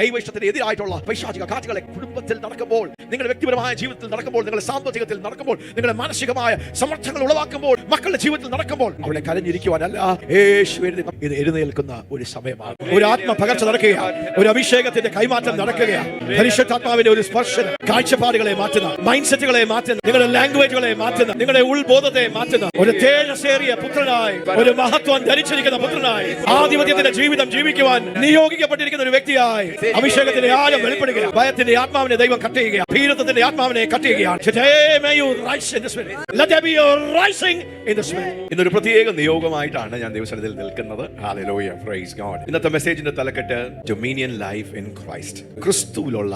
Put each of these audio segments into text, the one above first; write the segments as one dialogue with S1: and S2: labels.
S1: ദൈവ ഇഷ്ടത്തിന് എതിരായിട്ടുള്ള പൈശാചിക കാറ്റുകളെ കുടുംബത്തിൽ നടക്കുമ്പോൾ, നിങ്ങളുടെ വ്യക്തിപരമായ ജീവിതത്തിൽ നടക്കുമ്പോൾ, നിങ്ങളുടെ സാമ്പത്തികത്തിൽ നടക്കുമ്പോൾ, നിങ്ങളുടെ മാനസികമായ സമ്മർദ്ദങ്ങൾ ഉളവാക്കുമ്പോൾ, മക്കളുടെ ജീവിതത്തിൽ നടക്കുമ്പോൾ അവിടെ കരഞ്ഞിരിക്കുവാനല്ല, യേശു ഇത് എഴുന്നേൽക്കുന്ന ഒരു സമയമാണ്. ഒരു ആത്മ പകർച്ച നടക്കുകയാണ്, ഒരു അഭിഷേകത്തിന്റെ കൈമാറ്റം നടക്കുകയാണ്. പരിശുദ്ധാത്മാവിന്റെ ഒരു സ്പർശനം കാഴ്ചപ്പാടുകളെ മാറ്റുന്ന, മൈൻഡ് സെറ്റുകളെ മാറ്റുന്ന, നിങ്ങളുടെ ലാംഗ്വേജുകളെ മാറ്റുന്ന, നിങ്ങളുടെ ഉൾബോധത്തെ മാറ്റുന്ന ഒരു തേജസ്സേറിയ പുത്രനായി, ഒരു മഹത്വം ധരിച്ചിരിക്കുന്ന പുത്രനായി, ആധിപത്യത്തിന്റെ ജീവിതം ജീവിക്കുവാൻ നിയോഗിക്കപ്പെട്ടിരിക്കുന്ന ഒരു വ്യക്തിയായി അഭിഷേകത്തിന്റെ ആഴം വെളിപ്പെടുകയാണ്. ഭയത്തിന്റെ ആത്മാവിനെ ദൈവം കട്ട് ചെയ്യുകയാണ്, ഭീരത്വത്തിന്റെ ആത്മാവിനെ കട്ട് ചെയ്യുകയാണ്. ഇന്നൊരു പ്രത്യേക നിയോഗമായിട്ടാണ് ഞാൻ ദൈവസന്നിധിയിൽ നിൽക്കുന്നത്. Hallelujah, praise God. ഇന്നത്തെ മെസ്സേജിന്റെ തലക്കെട്ട് ഡൊമീനിയൻ ലൈഫ് ഇൻ ക്രൈസ്റ്റ്, ക്രിസ്തുവിലുള്ള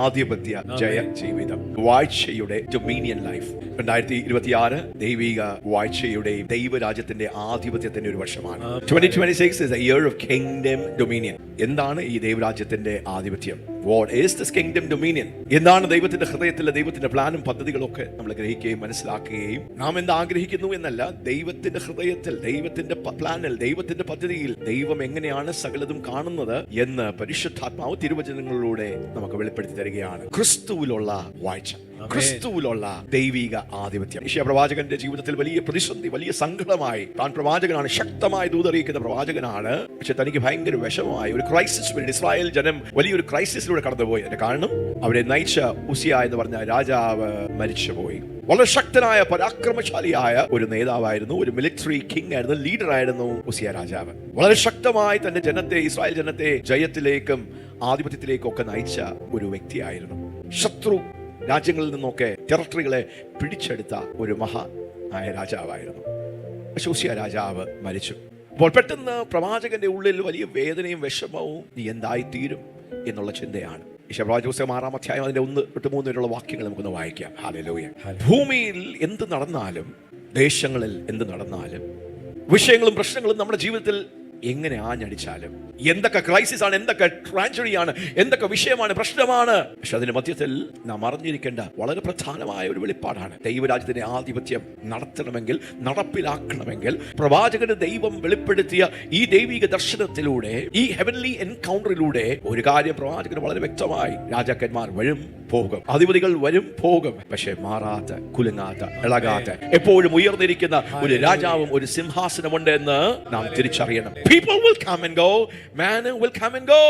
S1: ആധിപത്യ ജയ ജീവിതം. വാഴ്ചയുടെ ഡൊമീനിയൻ ലൈഫ്. 2026 ദൈവിക വാഴ്ചയുടെയും ദൈവരാജ്യത്തിന്റെ ആധിപത്യത്തിന്റെ ഒരു വർഷമാണ്. 2026 is a year of kingdom dominion. എന്താണ് ഈ ദൈവരാജ്യത്തിന്റെ ആധിപത്യം? What is this kingdom dominion? എന്താണ് ദൈവത്തിന്റെ ഹൃദയത്തിലെ ദൈവത്തിന്റെ പ്ലാനും പദ്ധതികളും ഒക്കെ നമ്മൾ ഗ്രഹിക്കുകയും മനസ്സിലാക്കുകയും, നാം എന്താ ആഗ്രഹിക്കുന്നു എന്നല്ല, ദൈവത്തിന്റെ ഹൃദയത്തിൽ, ദൈവത്തിന്റെ പ്ലാനിൽ, ദൈവത്തിന്റെ പദ്ധതിയിൽ ദൈവം എങ്ങനെയാണ് സകലതും കാണുന്നത് എന്ന് പരിശുദ്ധാത്മാവ് തിരുവചനങ്ങളിലൂടെ നമുക്ക് വെളിപ്പെടുത്തി തരികയാണ്. ക്രിസ്തുവിലുള്ള വാഴ്ച, ക്രിസ്തുവിലുള്ള ദൈവിക ആധിപത്യം. യെശയ്യാ പ്രവാചകന്റെ ജീവിതത്തിൽ വലിയ പ്രതിസന്ധി, വലിയ സങ്കടമായി. താൻ പ്രവാചകനാണ്, ശക്തമായ ദൂതറിയിക്കുന്ന പ്രവാചകനാണ്. പക്ഷെ തനിക്ക് ഭയങ്കര വിഷമമായി. ഒരു ക്രൈസിസ് വരും. ഇസ്രായേൽ ജനം വലിയൊരു ക്രൈസിസിലൂടെ കടന്നുപോയി. അതിന്റെ കാരണം അവരെ നയിച്ച ഉസിയ എന്ന് പറഞ്ഞ രാജാവ് മരിച്ചുപോയി. വളരെ ശക്തനായ പരാക്രമശാലിയായ ഒരു നേതാവായിരുന്നു, ഒരു മിലിറ്ററി കിങ് ആയിരുന്നു, ലീഡർ ആയിരുന്നു ഉസിയ രാജാവ്. വളരെ ശക്തമായി തന്റെ ജനത്തെ, ഇസ്രായേൽ ജനത്തെ ജയത്തിലേക്കും ആധിപത്യത്തിലേക്കും ഒക്കെ നയിച്ച ഒരു വ്യക്തിയായിരുന്നു. ശത്രു രാജ്യങ്ങളിൽ നിന്നൊക്കെ ടെറിട്ടറികളെ പിടിച്ചെടുത്ത ഒരു മഹാനായ രാജാവായിരുന്നു. ഉസിയ രാജാവ് മരിച്ചു. അപ്പോൾ പെട്ടെന്ന് പ്രവാചകന്റെ ഉള്ളിൽ വലിയ വേദനയും വിഷമവും, നീ എന്തായിത്തീരും എന്നുള്ള ചിന്തയാണ്. യെശയ്യാ പ്രവാചക പുസ്തകം 6-ാം അധ്യായം അതിന്റെ 1-3 വരെയുള്ള വാക്യങ്ങൾ നമുക്കൊന്ന് വായിക്കാം. ഹല്ലേലൂയ. ഭൂമിയിൽ എന്ത് നടന്നാലും, ദേശങ്ങളിൽ എന്ത് നടന്നാലും, വിഷയങ്ങളും പ്രശ്നങ്ങളും നമ്മുടെ ജീവിതത്തിൽ എങ്ങനെ ആഞ്ഞടിച്ചാലും, എന്തൊക്കെ ക്രൈസിസ് ആണ്, എന്തൊക്കെ ട്രാജഡിയാണ്, എന്തൊക്കെ വിഷയമാണ്, പ്രശ്നമാണ്, പക്ഷെ അതിന്റെ മധ്യത്തിൽ നാം അറിഞ്ഞിരിക്കേണ്ട വളരെ പ്രധാനമായ ഒരു വെളിപ്പാടാണ്. ദൈവരാജ്യത്തിന്റെ ആധിപത്യം നടത്തണമെങ്കിൽ, നടപ്പിലാക്കണമെങ്കിൽ, പ്രവാചകന് ദൈവം വെളിപ്പെടുത്തിയ ഈ ദൈവിക ദർശനത്തിലൂടെ, ഈ ഹെവൻലി എൻകൗണ്ടറിലൂടെ ഒരു കാര്യം പ്രവാചകന് വളരെ വ്യക്തമായി: രാജാക്കന്മാർ വരും പോകും, അധിപതികൾ വരും പോകും, പക്ഷെ മാറാത്ത, കുലുങ്ങാത്ത, ഇളകാത്ത, എപ്പോഴും ഉയർന്നിരിക്കുന്ന ഒരു രാജാവും ഒരു സിംഹാസനമുണ്ട് എന്ന് നാം തിരിച്ചറിയണം. People will come and go, man will come and go,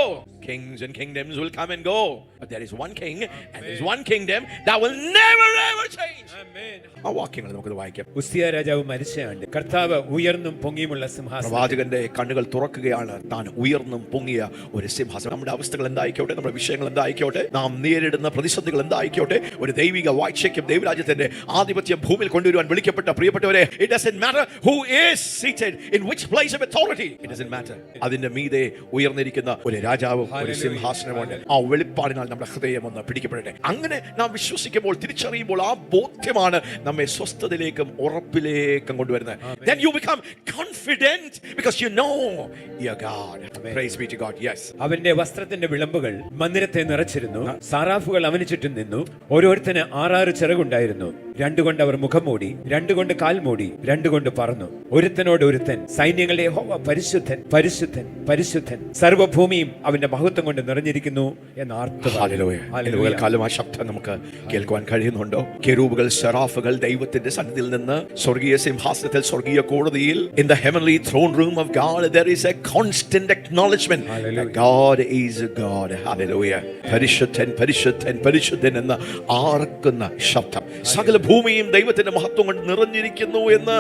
S1: kings and kingdoms will come and go, but there is one king and there is one kingdom that will never ever change. Amen. ആ വാക്യങ്ങൾ നമുക്ക് വായിക്കാം.
S2: ഉസിയ രാജാവ് മരിച്ചയാണ്ട് കർത്താവ് ഉയർന്നും പൊങ്ങിയുമുള്ള സിംഹാസനം.
S1: പ്രവാചകന്റെ കണ്ണുകൾ തുറക്കുകയാണ്. താൻ ഉയർന്നും പൊങ്ങിയ ഒരു സിംഹാസനം. നമ്മുടെ അവസ്ഥകൾ എന്തായിക്കോട്ടെ, നമ്മുടെ വിഷയങ്ങൾ എന്തായിക്കോട്ടെ, നാം നേരിടുന്ന പ്രതിസന്ധികൾ എന്തായിക്കോട്ടെ, ഒരു ദൈവിക വാഴ്ചയ്ക്കും ദൈവരാജ്യത്തിന്റെ ആധിപത്യം ഭൂമിയിൽ കൊണ്ടുവരുവാൻ വിളിക്കപ്പെട്ട പ്രിയപ്പെട്ടവരെ, it doesn't matter who is seated in which place of authority, it doesn't matter. അതിന്റെ മീതെ ഉയർന്നിരിക്കുന്ന ഒരു രാജാവും ഒരു സിംഹാസനമുണ്ട്. ആ വെളിപ്പാടിനാൽ നമ്മുടെ ഹൃദയം ഒന്ന് പിടിക്കപ്പെടട്ടെ. അങ്ങനെ നാം വിശ്വസിക്കുമ്പോൾ, തിരിച്ചറിയുമ്പോൾ, ആ ബോധ്യമാണ് നമ്മെ സ്വസ്ഥതയിലേക്കും ഉറപ്പിലേക്കും കൊണ്ടുവരുന്നത്. Then you become confident because you know your God. Praise be to God. Yes.
S2: അവന്റെ വസ്ത്രത്തിന്റെ വിളമ്പുകൾ മന്ദിരത്തെ നിറച്ചിരുന്നു. സാറാഫുകൾ അവന് ചുറ്റും നിന്നു. ഓരോരുത്തന് 6 ചിറകുണ്ടായിരുന്നു. 2 കൊണ്ട് അവർ മുഖം മൂടി, 2 കൊണ്ട് കാൽ മൂടി, 2 കൊണ്ട് പറന്നു. ഒരുത്തനോട് ഒരുത്തൻ, സൈന്യങ്ങളുടെ യഹോവ പരിശുദ്ധൻ, പരിശുദ്ധൻ, പരിശുദ്ധൻ, സർവ്വഭൂമിയും അവന്റെ മഹത്വം കൊണ്ട് നിറഞ്ഞിരിക്കുന്നു എന്ന് ആർത്തു.
S1: കാലം ആ ശബ്ദം നമുക്ക് കേൾക്കുവാൻ കഴിയുന്നുണ്ടോ? കെരൂബുകൾ, സെറാഫുകൾ ദൈവത്തിന്റെ സന്നിധിയിൽ നിന്ന് സ്വർഗീയ സിംഹാസനത്തിൽ, സ്വർഗീയ കോടതിയിൽ, in the heavenly throne room of God, there is a constant acknowledgement that God is God. Hallelujah. പരിശുദ്ധൻ, പരിശുദ്ധൻ, പരിശുദ്ധൻ എന്ന് ആർക്കുന്ന ശബ്ദം. സകല ഭൂമിയും ദൈവത്തിന്റെ മഹത്വം കൊണ്ട് നിറഞ്ഞിരിക്കുന്നു എന്ന്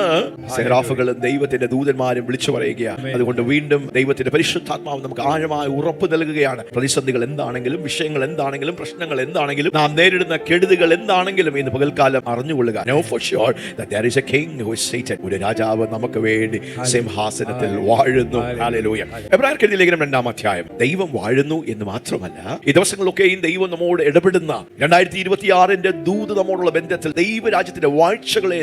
S1: സെറാഫുകളും ദൈവത്തിന്റെ ദൂതന്മാരും വിളിച്ചു പറയുകയാണ്. അതുകൊണ്ട് വീണ്ടും ദൈവത്തിന്റെ പരിശുദ്ധാത്മാവ് നമുക്ക് ആഴമായ ഉറപ്പ് നൽകുകയാണ്. പ്രതിസന്ധികൾ എന്താണെങ്കിലും, വിഷയങ്ങൾ എന്താണെങ്കിലും, പ്രശ്നങ്ങൾ എന്താണെങ്കിലും, നാം നേരിടുന്ന കെടുതികൾ എന്താണെങ്കിലും, ഇന്ന് പകൽക്കാലം അറിഞ്ഞുകൊള്ളുക, know for sure that there is a king who is seated. ഒരു രാജാവ് നമുക്ക് വേണ്ടി സിംഹാസനത്തിൽ വാഴുന്നു. ഹല്ലേലൂയ. എബ്രായർക്ക് എഴുതിയ ലേഖനം 2-ാം അധ്യായം. ദൈവം വാഴുന്നു എന്ന് മാത്രമല്ല, ഈ ദിവസങ്ങളിലൊക്കെയും ദൈവം നമ്മോട് ഇടപെടുന്ന 2026 ദൂത് നമ്മോടുള്ള ബന്ധത്തിൽ ദൈവരാജ്യത്തിന്റെ വാഴ്ചകളെ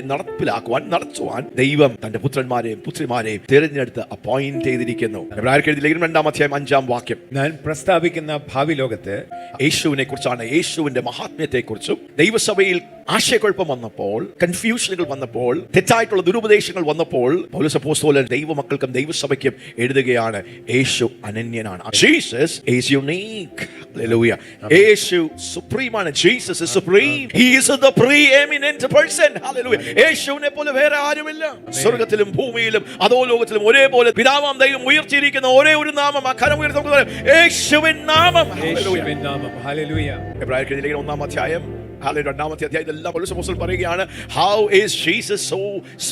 S1: നടത്തുവാൻ ദൈവം തന്റെ പുത്രന്മാരെയും പുത്രിമാരെയും തിരഞ്ഞെടുത്ത് അപ്പോയിന്റ് ചെയ്തിരിക്കുന്നു. എബ്രായർക്ക് എഴുതിയ ലേഖനം 2-ാം അധ്യായം 5-ാം വാക്യം.
S2: ഞാൻ പ്രസ്താവിക്കുന്ന ഭാവി ലോകത്ത്
S1: യേശുവിനെ കുറിച്ചാണ്, യേശുവിന്റെ മഹാത്മ്യത്തെ കുറിച്ചും ദൈവസഭയിൽ ആശയക്കുഴപ്പം വന്നപ്പോൾ, കൺഫ്യൂഷനുകൾ വന്നപ്പോൾ, തെറ്റായിട്ടുള്ള ദുരുപദേശങ്ങൾ വന്നപ്പോൾ പൗലോസ് അപ്പോസ്തലൻ ദൈവമക്കൾക്കും ദൈവസഭയ്ക്കും എഴുതുകയാണ്, യേശു അനന്യനാണ്. Jesus is unique. Hallelujah. Yeshu സുപ്രീമാണ്. Jesus is supreme. He is the preeminent person. Hallelujah. യേശുവിനെ പോലെ വേറെ ആരുമില്ല. സ്വർഗ്ഗത്തിലും ഭൂമിയിലും അധോലോകത്തിലും ഒരേപോലെ പിതാവാം ദൈവം ഉയർത്തിയിരിക്കുന്ന ഒരേ ഒരു നാമം, ആ കരം ഉയർത്തി നമുക്ക് പറയാം, യേശുവിൻ നാമം.
S2: യേശുവിൻ നാമം. ഹല്ലേലൂയ.
S1: എബ്രായർക്കെഴുതിയ ലേഖനം 1-ാം അധ്യായം, ഹല്ലേലൂയ, 2-ാമത്തെ അധ്യായത്തിലെല്ലാം പൗലോസ് അപ്പോസ്തലൻ പറയുകയാണ്, how is Jesus so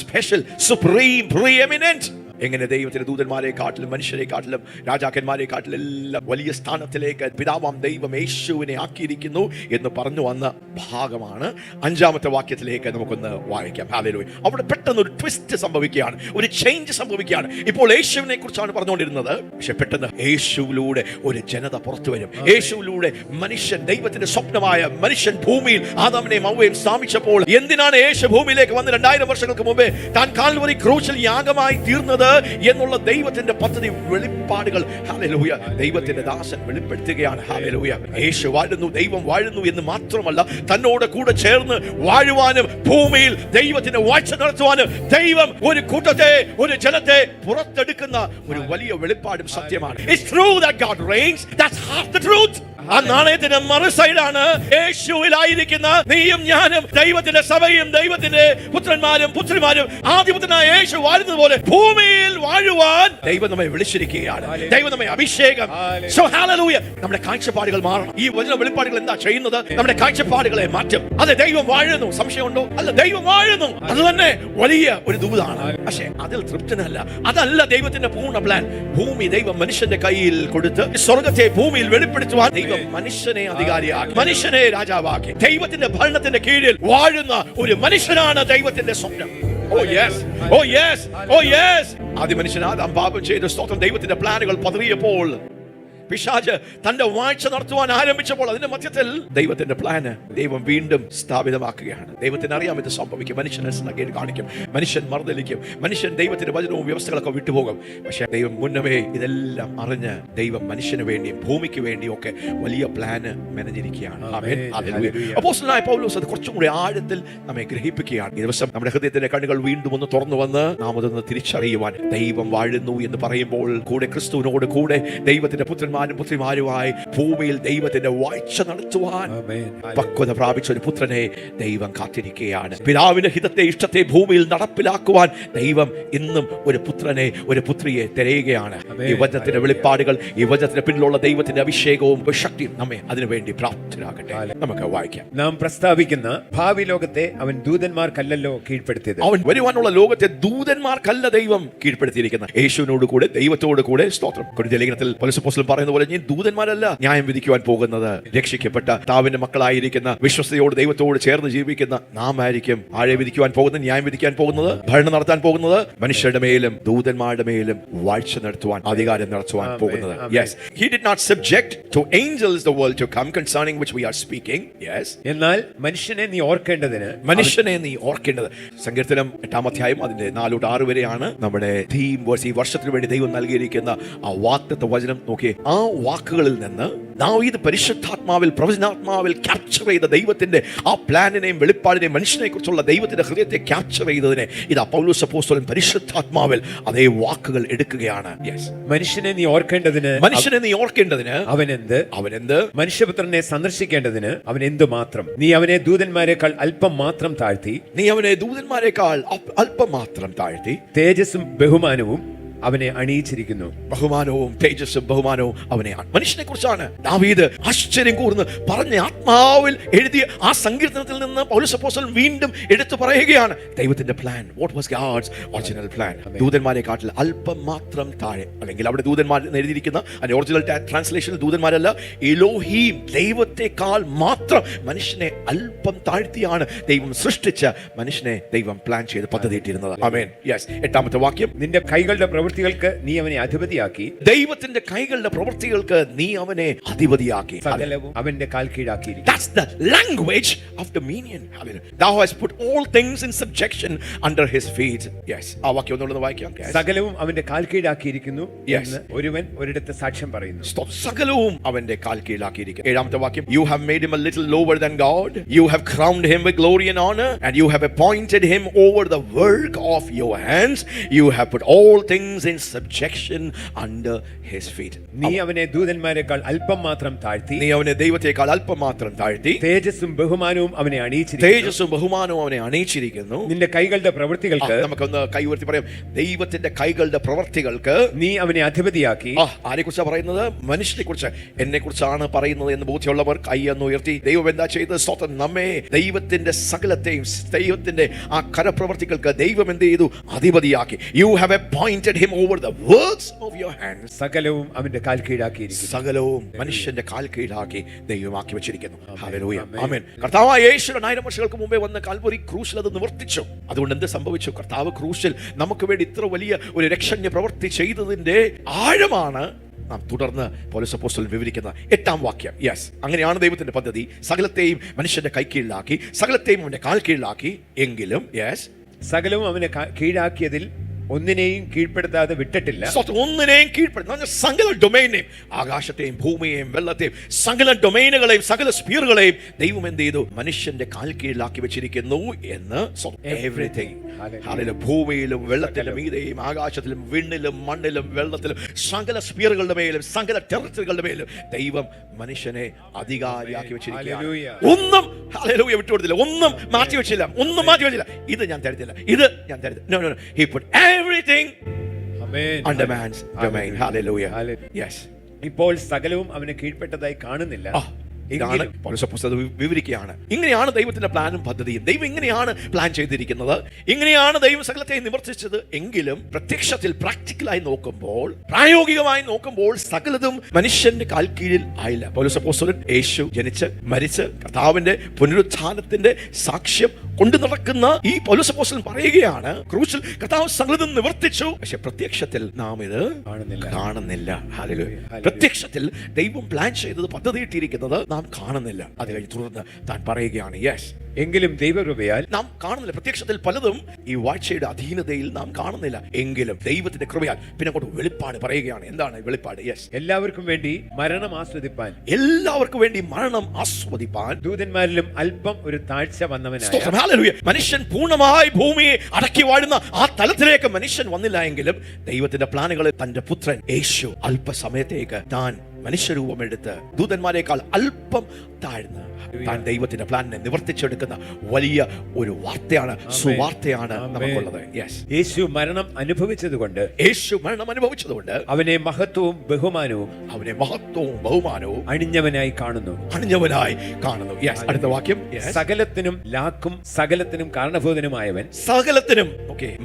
S1: special, supreme, preeminent? എങ്ങനെ ദൈവത്തിന്റെ ദൂതന്മാരെ കാട്ടിലും മനുഷ്യരെ കാട്ടിലും രാജാക്കന്മാരെ കാട്ടിലും എല്ലാം വലിയ സ്ഥാനത്തിലേക്ക് പിതാവാം ദൈവം യേശുവിനെ ആക്കിയിരിക്കുന്നു എന്ന് പറഞ്ഞു വന്ന ഭാഗമാണ് 5-ാമത്തെ വാക്യത്തിലേക്ക് നമുക്കൊന്ന് വായിക്കാം. ഹല്ലേലൂയ. അവിടെ പെട്ടെന്ന് ഒരു ട്വിസ്റ്റ് സംഭവിക്കുകയാണ്, ഒരു ചേഞ്ച് സംഭവിക്കുകയാണ്. ഇപ്പോൾ യേശുവിനെ കുറിച്ചാണ് പറഞ്ഞുകൊണ്ടിരുന്നത്, പക്ഷെ പെട്ടെന്ന് യേശുവിലൂടെ ഒരു ജനത പുറത്തു വരും. യേശുവിലൂടെ മനുഷ്യൻ, ദൈവത്തിന്റെ സ്വപ്നമായ മനുഷ്യൻ ഭൂമിയിൽ ആദാമിനെയും ഹവ്വയെയും സ്ഥാപിച്ചപ്പോൾ എന്തിനാണ് യേശു ഭൂമിയിലേക്ക് വന്ന് 2000 വർഷങ്ങൾക്ക് മുമ്പേ താൻ കാൽവരി ക്രൂശിൽ യാഗമായി തീർന്നത് എന്നുള്ള ദൈവത്തിന്റെ പദ്ധതി, വെളിപ്പാടുകൾ, ഹല്ലേലൂയ, ദൈവത്തിന്റെ ദാസൻ വെളിപ്പെടുത്തുകയാണ്. ഹല്ലേലൂയ. യേശു വാഴുന്നു, ദൈവം വാഴുന്നു എന്ന് മാത്രമല്ല, തന്നോട് കൂടെ ചേർന്ന് വാഴുവാനും ഭൂമിയിൽ ദൈവത്തിന്റെ വാഴ്ച നടത്തുവാനും ദൈവം ഒരു കൂട്ടത്തെ, ഒരു ജനത്തെ പുറത്തെടുക്കുന്ന ഒരു വലിയ വെളിപ്പാടും സത്യമാണ്. It's true that God reigns. That's half the truth. ആ നാണയത്തിന്റെ മറു സൈഡാണ് യേശുവിലായിരിക്കുന്ന നീയും ഞാനും, ദൈവത്തിന്റെ സഭയും ദൈവത്തിന്റെ പുത്രന്മാരും പുത്രിമാരും ആദിപുത്രനായ യേശു വാഴുന്നത് പോലെ ഭൂമിയിൽ വാഴുവാൻ ദൈവം നമ്മെ വിളിച്ചിരിക്കുകയാണ്. ദൈവം നമ്മെ അഭിഷേകം. So hallelujah. നമ്മുടെ കാഴ്ചപ്പാടുകൾ മാറണം. ഈ വചന വെളിപ്പാടുകൾ എന്താ ചെയ്യുന്നത്? നമ്മുടെ കാഴ്ചപ്പാടുകളെ മാറ്റും. അതെ, ദൈവം വാഴുന്നു, സംശയമുണ്ടോ? അല്ല, ദൈവം വാഴുന്നു. അത് തന്നെ വലിയ ഒരു ദൂതാണ്. പക്ഷേ അതിൽ തൃപ്തനല്ല. അതല്ല ദൈവത്തിന്റെ പൂർണ്ണ പ്ലാൻ. ഭൂമി ദൈവം മനുഷ്യന്റെ കയ്യിൽ കൊടുത്ത് സ്വർഗത്തെ ഭൂമിയിൽ വെളിപ്പെടുത്തുവാൻ ദൈവം മനുഷ്യനെ അധികാരിയാക്കി, മനുഷ്യനെ രാജാവാക്കി, ദൈവത്തിന്റെ ഭരണത്തിന്റെ കീഴിൽ വാഴുന്ന ഒരു മനുഷ്യനാണ് ദൈവത്തിന്റെ സ്വപ്നം. Oh yes, oh yes, oh yes. ആദ്യ മനുഷ്യൻ ആദാം പാപം ചെയ്ത സ്തോത്രം, ദൈവത്തിന്റെ പ്ലാനുകൾ പതറിയപ്പോൾ, പിശാച് തന്റെ വാഴ്ച നടത്തുവാൻ ആരംഭിച്ചപ്പോൾ അതിന്റെ മധ്യത്തിൽ ദൈവത്തിന്റെ പ്ലാന് ദൈവം വീണ്ടും സ്ഥാപിതമാക്കുകയാണ്. ദൈവത്തിന് അറിയാം ഇത് സംഭവിക്കും. മനുഷ്യനെ സ്നഗേട് കാണിക്കും, മനുഷ്യൻ മറുതലിക്കും, മനുഷ്യൻ ദൈവത്തിന്റെ വചനവും വ്യവസ്ഥകളൊക്കെ വിട്ടുപോകും. പക്ഷെ ദൈവം മുന്നമേ ഇതെല്ലാം അറിഞ്ഞ് ദൈവം മനുഷ്യന് വേണ്ടിയും ഭൂമിക്ക് വേണ്ടിയും ഒക്കെ വലിയ പ്ലാന് മെനഞ്ഞിരിക്കുകയാണ്. ആമേൻ. ഹല്ലേലൂയ. അപ്പോസ്തലനായ പൗലോസ് അത് കുറച്ചും കൂടി ആഴത്തിൽ നമ്മെ ഗ്രഹിപ്പിക്കുകയാണ്. ഈ ദിവസം നമ്മുടെ ഹൃദയത്തിന്റെ കണ്ണുകൾ വീണ്ടും ഒന്ന് തുറന്നു വന്ന് നാം അതൊന്ന് തിരിച്ചറിയുവാൻ, ദൈവം വാഴുന്നു എന്ന് പറയുമ്പോൾ കൂടെ ക്രിസ്തുവിനോട് കൂടെ ദൈവത്തിന്റെ പുത്രന്മാരും പുത്രിമാരുമായി ഭൂമിയിൽ ദൈവത്തിന്റെ വാഴ്ച നടത്തുവാൻ പക്വത പ്രാപിച്ച ഒരു പുത്രനെ ദൈവം കാത്തിരിക്കുകയാണ്. പിതാവിന്റെ ഹിതത്തെ, ഇഷ്ടത്തെ ഭൂമിയിൽ നടപ്പിലാക്കുവാൻ ദൈവം ഇന്നും ഒരു പുത്രനെ, ഒരു പുത്രിയെ തിരയുകയാണ്. ഈ വചനത്തിന്റെ വെളിപ്പാടുകൾ, ഈ വചനത്തിന്റെ പിന്നിലുള്ള ദൈവത്തിന്റെ അഭിഷേകവും ശക്തിയും നമ്മെ അതിനുവേണ്ടി പ്രാപ്തരാകട്ടെ. നമുക്ക് വായിക്കാം.
S2: നാം പ്രസ്താവിക്കുന്ന ഭാവി ലോകത്തെ അവൻ ദൂതന്മാർക്കല്ലല്ലോ കീഴ്പ്പെടുത്തിയത്.
S1: അവൻ വരുവാനുള്ള ലോകത്തെ ദൂതന്മാർക്കല്ല ദൈവം കീഴ്പ്പെടുത്തിയിരിക്കുന്നത്, യേശുവിനോട് കൂടെ, ദൈവത്തോട് കൂടെ. സ്തോത്രം. കൊരിന്ത്യർ ലേഖനത്തിൽ പൗലോസ് അപ്പോസ്തലൻ പറയുന്ന പോലെ, ഞാൻ ദൂതന്മാരല്ല ന്യായം വിധിക്കുവാൻ പോകുന്നത്, രക്ഷിക്കപ്പെട്ട താവിന്റെ മക്കളായിരിക്കുന്ന വിശ്വസ്തയോട് ദൈവത്തോട് ചേർന്ന് ജീവിക്കുന്ന നാം ആയിരിക്കും ആരെ വിധിക്കുവാൻ പോകുന്നത്, ന്യായം വിധിക്കാൻ പോകുന്നത്, ഭരണം നടത്താൻ പോകുന്നത്, മനുഷ്യരുടെ മേലും ദൂതന്മാരുടെ മേലും വാഴ്ച നടത്തുവാൻ, അധികാരം നടത്തുവാൻ പോകുന്നത്. Yes, he did not subject to angels the world to come concerning which we are speaking. Yes,
S2: എന്നാൽ മനുഷ്യനെ നീ ഓർക്കേണ്ടതിന്,
S1: മനുഷ്യനെ നീ ഓർക്കേണ്ടത്. സങ്കീർത്തനം 8-ാം അധ്യായം അതിന്റെ 4-6 വരെയാണ് നമ്മുടെ തീം വേഴ്സ്. ഈ വർഷത്തിന് വേണ്ടി ദൈവം നൽകിയിരിക്കുന്ന ആ വാഗ്ദത്ത വചനം നോക്കിയേ. ആ വാക്കുകളിൽ നിന്ന് ദാവീദ് പരിശുദ്ധാത്മാവിൽ, പ്രവചനാത്മാവിൽ ക്യാപ്ചർ ചെയ്ത ദൈവത്തിന്റെ ആ പ്ലാനിനെയും വെളിപ്പാടിനെയും മനുഷ്യനെ കുറിച്ചുള്ള ദൈവത്തിന്റെ ഹൃദയത്തെ ക്യാപ്ചർ ചെയ്തതിനെ ഇതാ പൗലോസ് അപ്പോസ്തലൻ പരിശുദ്ധാത്മാവിൽ അതേ വാക്കുകൾ എടുക്കുകയാണ്.
S2: മനുഷ്യനെ നീ ഓർക്കേണ്ടതിന്,
S1: മനുഷ്യനെ നീ ഓർക്കേണ്ടതിന്
S2: അവനെന്ത്, മനുഷ്യപുത്രനെ സന്ദർശിക്കേണ്ടതിന് അവൻ എന്തു മാത്രം. നീ അവനെ ദൂതന്മാരെക്കാൾ അല്പം മാത്രം താഴ്ത്തി, തേജസ്സും ബഹുമാനവും അവനെ അണിയിച്ചിരിക്കുന്നു.
S1: ബഹുമാനവും തേജസ്സും ബഹുമാനവും അവനെ. മനുഷ്യനെ കുറിച്ചാണ് ദാവീദ് ആശ്ചര്യം കൂർന്ന് പറഞ്ഞ ആത്മാവിൽ എഴുതിയ ആ സങ്കീർത്തനത്തിൽ നിന്ന് പൗലോസ് അപ്പോസ്തലൻ വീണ്ടും എടുത്തു പറയുകയാണ് ദൈവത്തിന്റെ plan. What was God's original plan? ദൂതന്മാരെക്കാട്ടിൽ അല്പം മാത്രം താഴെ, അല്ലെങ്കിൽ അവിടെ ദൂതന്മാർ എഴുതിയിരിക്കുന്ന ഒറിജിനൽ ട്രാൻസ്ലേഷനിൽ ദൂതന്മാരല്ല, എലോഹീം, ദൈവത്തെക്കാൾ മാത്രം മനുഷ്യനെ അല്പം താഴ്ത്തിയാണ് ദൈവം സൃഷ്ടിച്ച മനുഷ്യനെ ദൈവം പ്ലാൻ ചെയ്ത് പദ്ധതിയിട്ടിരുന്നത്. ആമേൻ. യെസ്. 8-ാമത്തെ വാക്യം,
S2: നിന്റെ കൈകളുടെ പ്രവൃത്തി പ്രവൃത്തികൾക്ക് നീ അവനെ അധിപതിയാക്കി,
S1: ദൈവത്തിന്റെ കൈകളുടെ പ്രവൃത്തികൾക്ക് നീ അവനെ അധിപതിയാക്കി.
S2: സകലവും അവന്റെ കാൽ കീഴാക്കിയിരിക്കുന്നു.
S1: That's the language of dominion. Hallelujah. Thou hast put all things in subjection under his feet. Yes. ആ വാക്യം ഒന്നുകൂടെ വായിക്കാം. Yes.
S2: സകലവും അവന്റെ കാൽ കീഴാക്കിയിരിക്കുന്നു
S1: Yes.
S2: എന്ന് ഒരുവൻ ഒരിടത്ത് സാക്ഷ്യം പറയുന്നു.
S1: Stop. സകലവും അവന്റെ കാൽ കീഴിലാക്കിയിരിക്കുന്നു. ഏഴാമത്തെ വാക്യം, you have made him a little lower than God, you have crowned him with glory and honor, and you have appointed him over the work of your hands, you have put all things in subjection under his feet.
S2: നീ അവനെ ദൂതന്മാരെക്കാൾ അല്പം മാത്രം താഴ്ത്തി,
S1: നീ അവനെ ദൈവത്തെക്കാൾ അല്പം മാത്രം താഴ്ത്തി,
S2: തേജസ്സും ബഹുമാനവും അവനെ അണിയിച്ചിരിക്കുന്നു.
S1: തേജസ്സും ബഹുമാനവും അവനെ അണിയിച്ചിരിക്കുന്നു.
S2: നിന്റെ കൈകളുടെ പ്രവൃത്തികൾക്ക്,
S1: നമുക്കൊന്ന് കൈ ഉയർത്തി പറയാം, ദൈവത്തിന്റെ കൈകളുടെ പ്രവൃത്തികൾക്ക്
S2: നീ അവനെ അധിപതിയാക്കി.
S1: ആരെ കുറിച്ചാണ് പറയുന്നത്? മനുഷ്യനെ കുറിച്ച്, എന്നെ കുറിച്ചാണ് പറയുന്നത് എന്ന് ബോധ്യമുള്ളവർ കൈ എന്ന് ഉയർത്തി. ദൈവം എന്താ ചെയ്തത്? സ്തോത്രം. നമ്മെ ദൈവത്തിന്റെ സകലത്തെയും, ദൈവത്തിന്റെ ആ കരപ്രവർത്തികൾക്ക് ദൈവം എന്ത് ചെയ്തു? അധിപതിയാക്കി. You have appointed him over the works of your hands.
S2: സകലവും അവന്റെ കാൽ കീഴാക്കിയിരിക്കുന്നു.
S1: സകലവും മനുഷ്യന്റെ കാൽ കീഴാക്കി ദൈവമാക്കി വെച്ചിരിക്കുന്നു. ഹല്ലേലൂയ. ആമേൻ. കർത്താവായ യേശു 2000 വർഷങ്ങൾക്ക് മുമ്പേ വന്ന കാൽവരി ക്രൂശിൽ അത് നിവർത്തിച്ചു. അതുകൊണ്ട് എന്ത് സംഭവിച്ചു? കർത്താവ് ക്രൂശിൽ നമുക്ക് വേണ്ടി ഇത്ര വലിയ ഒരു രക്ഷണ്യ പ്രവൃത്തി ചെയ്തതിന്റെ ആഴമാണ് നാം തുടർന്ന് പൗലോസ് അപ്പോസ്തലൻ വിവരിക്കുന്ന 8-ാം വാക്യം. യെസ്, അങ്ങനെയാണ് ദൈവത്തിന്റെ പദ്ധതി. സകലത്തെയും മനുഷ്യന്റെ കൈ കീഴിലാക്കി, സകലത്തെയും അവന്റെ കാൽ കീഴിലാക്കി. എങ്കിലും യെസ്,
S2: സകലവും അവനെ കീഴാക്കിയതിൽ ഒന്നിനെയും കീഴ്പ്പെടുത്താതെ വിട്ടിട്ടില്ല.
S1: ഒന്നിനെയും കീഴ്പ്പെടുത്ത സകല ഡൊമൈനെയും, ആകാശത്തെയും ഭൂമിയെയും വെള്ളത്തെയും സകല ഡൊമൈനുകളെയും സകല സ്പിയറുകളെയും ദൈവം എന്ത് ചെയ്തു? മനുഷ്യന്റെ കാൽ കീഴിലാക്കി വെച്ചിരിക്കുന്നു എന്ന്. എവരിതിങ്, ഭൂമിയിലും വെള്ളത്തിലും മീതെയും ആകാശത്തിലും വിണ്ണിലും മണ്ണിലും വെള്ളത്തിലും സകല സ്പിയറുകളുടെ മേലും സകല ടെറിട്ടറികളുടെ മേലും ദൈവം മനുഷ്യനെ അധികാരിയാക്കി വെച്ചിരിക്കുകയാണ്. ഒന്നും ഹല്ലേലൂയ വിട്ടുകൊടുത്തില്ല, ഒന്നും മാറ്റി വെച്ചില്ല, ഒന്നും മാറ്റി വെച്ചില്ല. ഇത് ഞാൻ തരത്തില്ല, ഇത് ഞാൻ തരത്തില്ല. No, no, no. He put everything under man's domain. Hallelujah. Yes.
S2: ഇപ്പോൾ സകലവും അവന് കീഴ്പ്പെട്ടതായി കാണുന്നില്ല.
S1: ഇതാണ് പൗലോസ് പുസ്തകം വിവരിക്കുകയാണ്. ഇങ്ങനെയാണ് ദൈവത്തിന്റെ പ്ലാനും പദ്ധതിയും. ദൈവം ഇങ്ങനെയാണ് പ്ലാൻ ചെയ്തിരിക്കുന്നത്, ഇങ്ങനെയാണ് ദൈവം സകലത്തെ നിവർത്തിച്ചത്. എങ്കിലും പ്രത്യക്ഷത്തിൽ പ്രാക്ടിക്കലായി നോക്കുമ്പോൾ, പ്രായോഗികമായി നോക്കുമ്പോൾ സകലതും മനുഷ്യന്റെ കാൽ കീഴിൽ ആയില്ല. പൗലോസ് അപ്പോസ്തലൻ യേശു ജനിച്ച് മരിച്ച് കർത്താവിന്റെ പുനരുത്ഥാനത്തിന്റെ സാക്ഷ്യം കൊണ്ടു നടക്കുന്ന ഈ പൗലോസ് അപ്പോസ്തലൻ പറയുകയാണ്, ക്രൂശിൽ കർത്താവ് സകലതും നിവർത്തിച്ചു, പക്ഷെ പ്രത്യക്ഷത്തിൽ നാം ഇത് കാണുന്നില്ല. ഹല്ലേലൂയ. പ്രത്യക്ഷത്തിൽ ദൈവം പ്ലാൻ ചെയ്തത്, പദ്ധതിയിട്ടിരിക്കുന്നത് നാം കാണുന്നില്ല. അത് കഴിഞ്ഞ് തുടർന്ന് താൻ പറയുകയാണ്, യെസ്,
S2: എങ്കിലും ദൈവകൃപയാൽ
S1: നാം കാണുന്നില്ല. പ്രത്യക്ഷത്തിൽ പലതും ഈ വാഴ്ചയുടെ അധീനതയിൽ നാം കാണുന്നില്ല. എങ്കിലും ദൈവത്തിന്റെ കൃപയാൽ പിന്നെ അങ്ങോട്ട് വെളിപ്പാട് പറയുകയാണ്. എന്താണ് വെളിപ്പാട്? യെസ്,
S2: എല്ലാവർക്കും വേണ്ടി മരണം ആസ്വദിപ്പാൻ,
S1: എല്ലാവർക്കും വേണ്ടി മരണം ആസ്വദിപ്പാൻ
S2: ദൂതന്മാരിലും അല്പം ഒരു താഴ്ച വന്നവനായ,
S1: മനുഷ്യൻ പൂർണ്ണമായി ഭൂമിയെ അടക്കി വാഴുന്ന ആ തലത്തിലേക്ക് മനുഷ്യൻ വന്നില്ല. എങ്കിലും ദൈവത്തിന്റെ പ്ലാനുകൾ തന്റെ പുത്രൻ യേശു അല്പസമയത്തേക്ക് താൻ മനുഷ്യരൂപമെടുത്ത് ദൂതന്മാരെക്കാൾ അല്പം താഴ്ന്ന് താൻ ദൈവത്തിന്റെ പ്ലാനിനെ നിവർത്തിച്ചെടുക്കുന്ന വലിയ ഒരു വാർത്തയാണ്, സുവാർത്തയാണ് നമുക്കുള്ളത്.
S2: യേശു മരണം അനുഭവിച്ചതുകൊണ്ട്,
S1: അവനെ
S2: മഹത്വവും ബഹുമാനവും അണിഞ്ഞവനായി കാണുന്നു.
S1: അടുത്ത വാക്യം,
S2: സകലത്തിനും ലാക്കും സകലത്തിനും കാരണഭൂതനുമായവൻ.
S1: സകലത്തിനും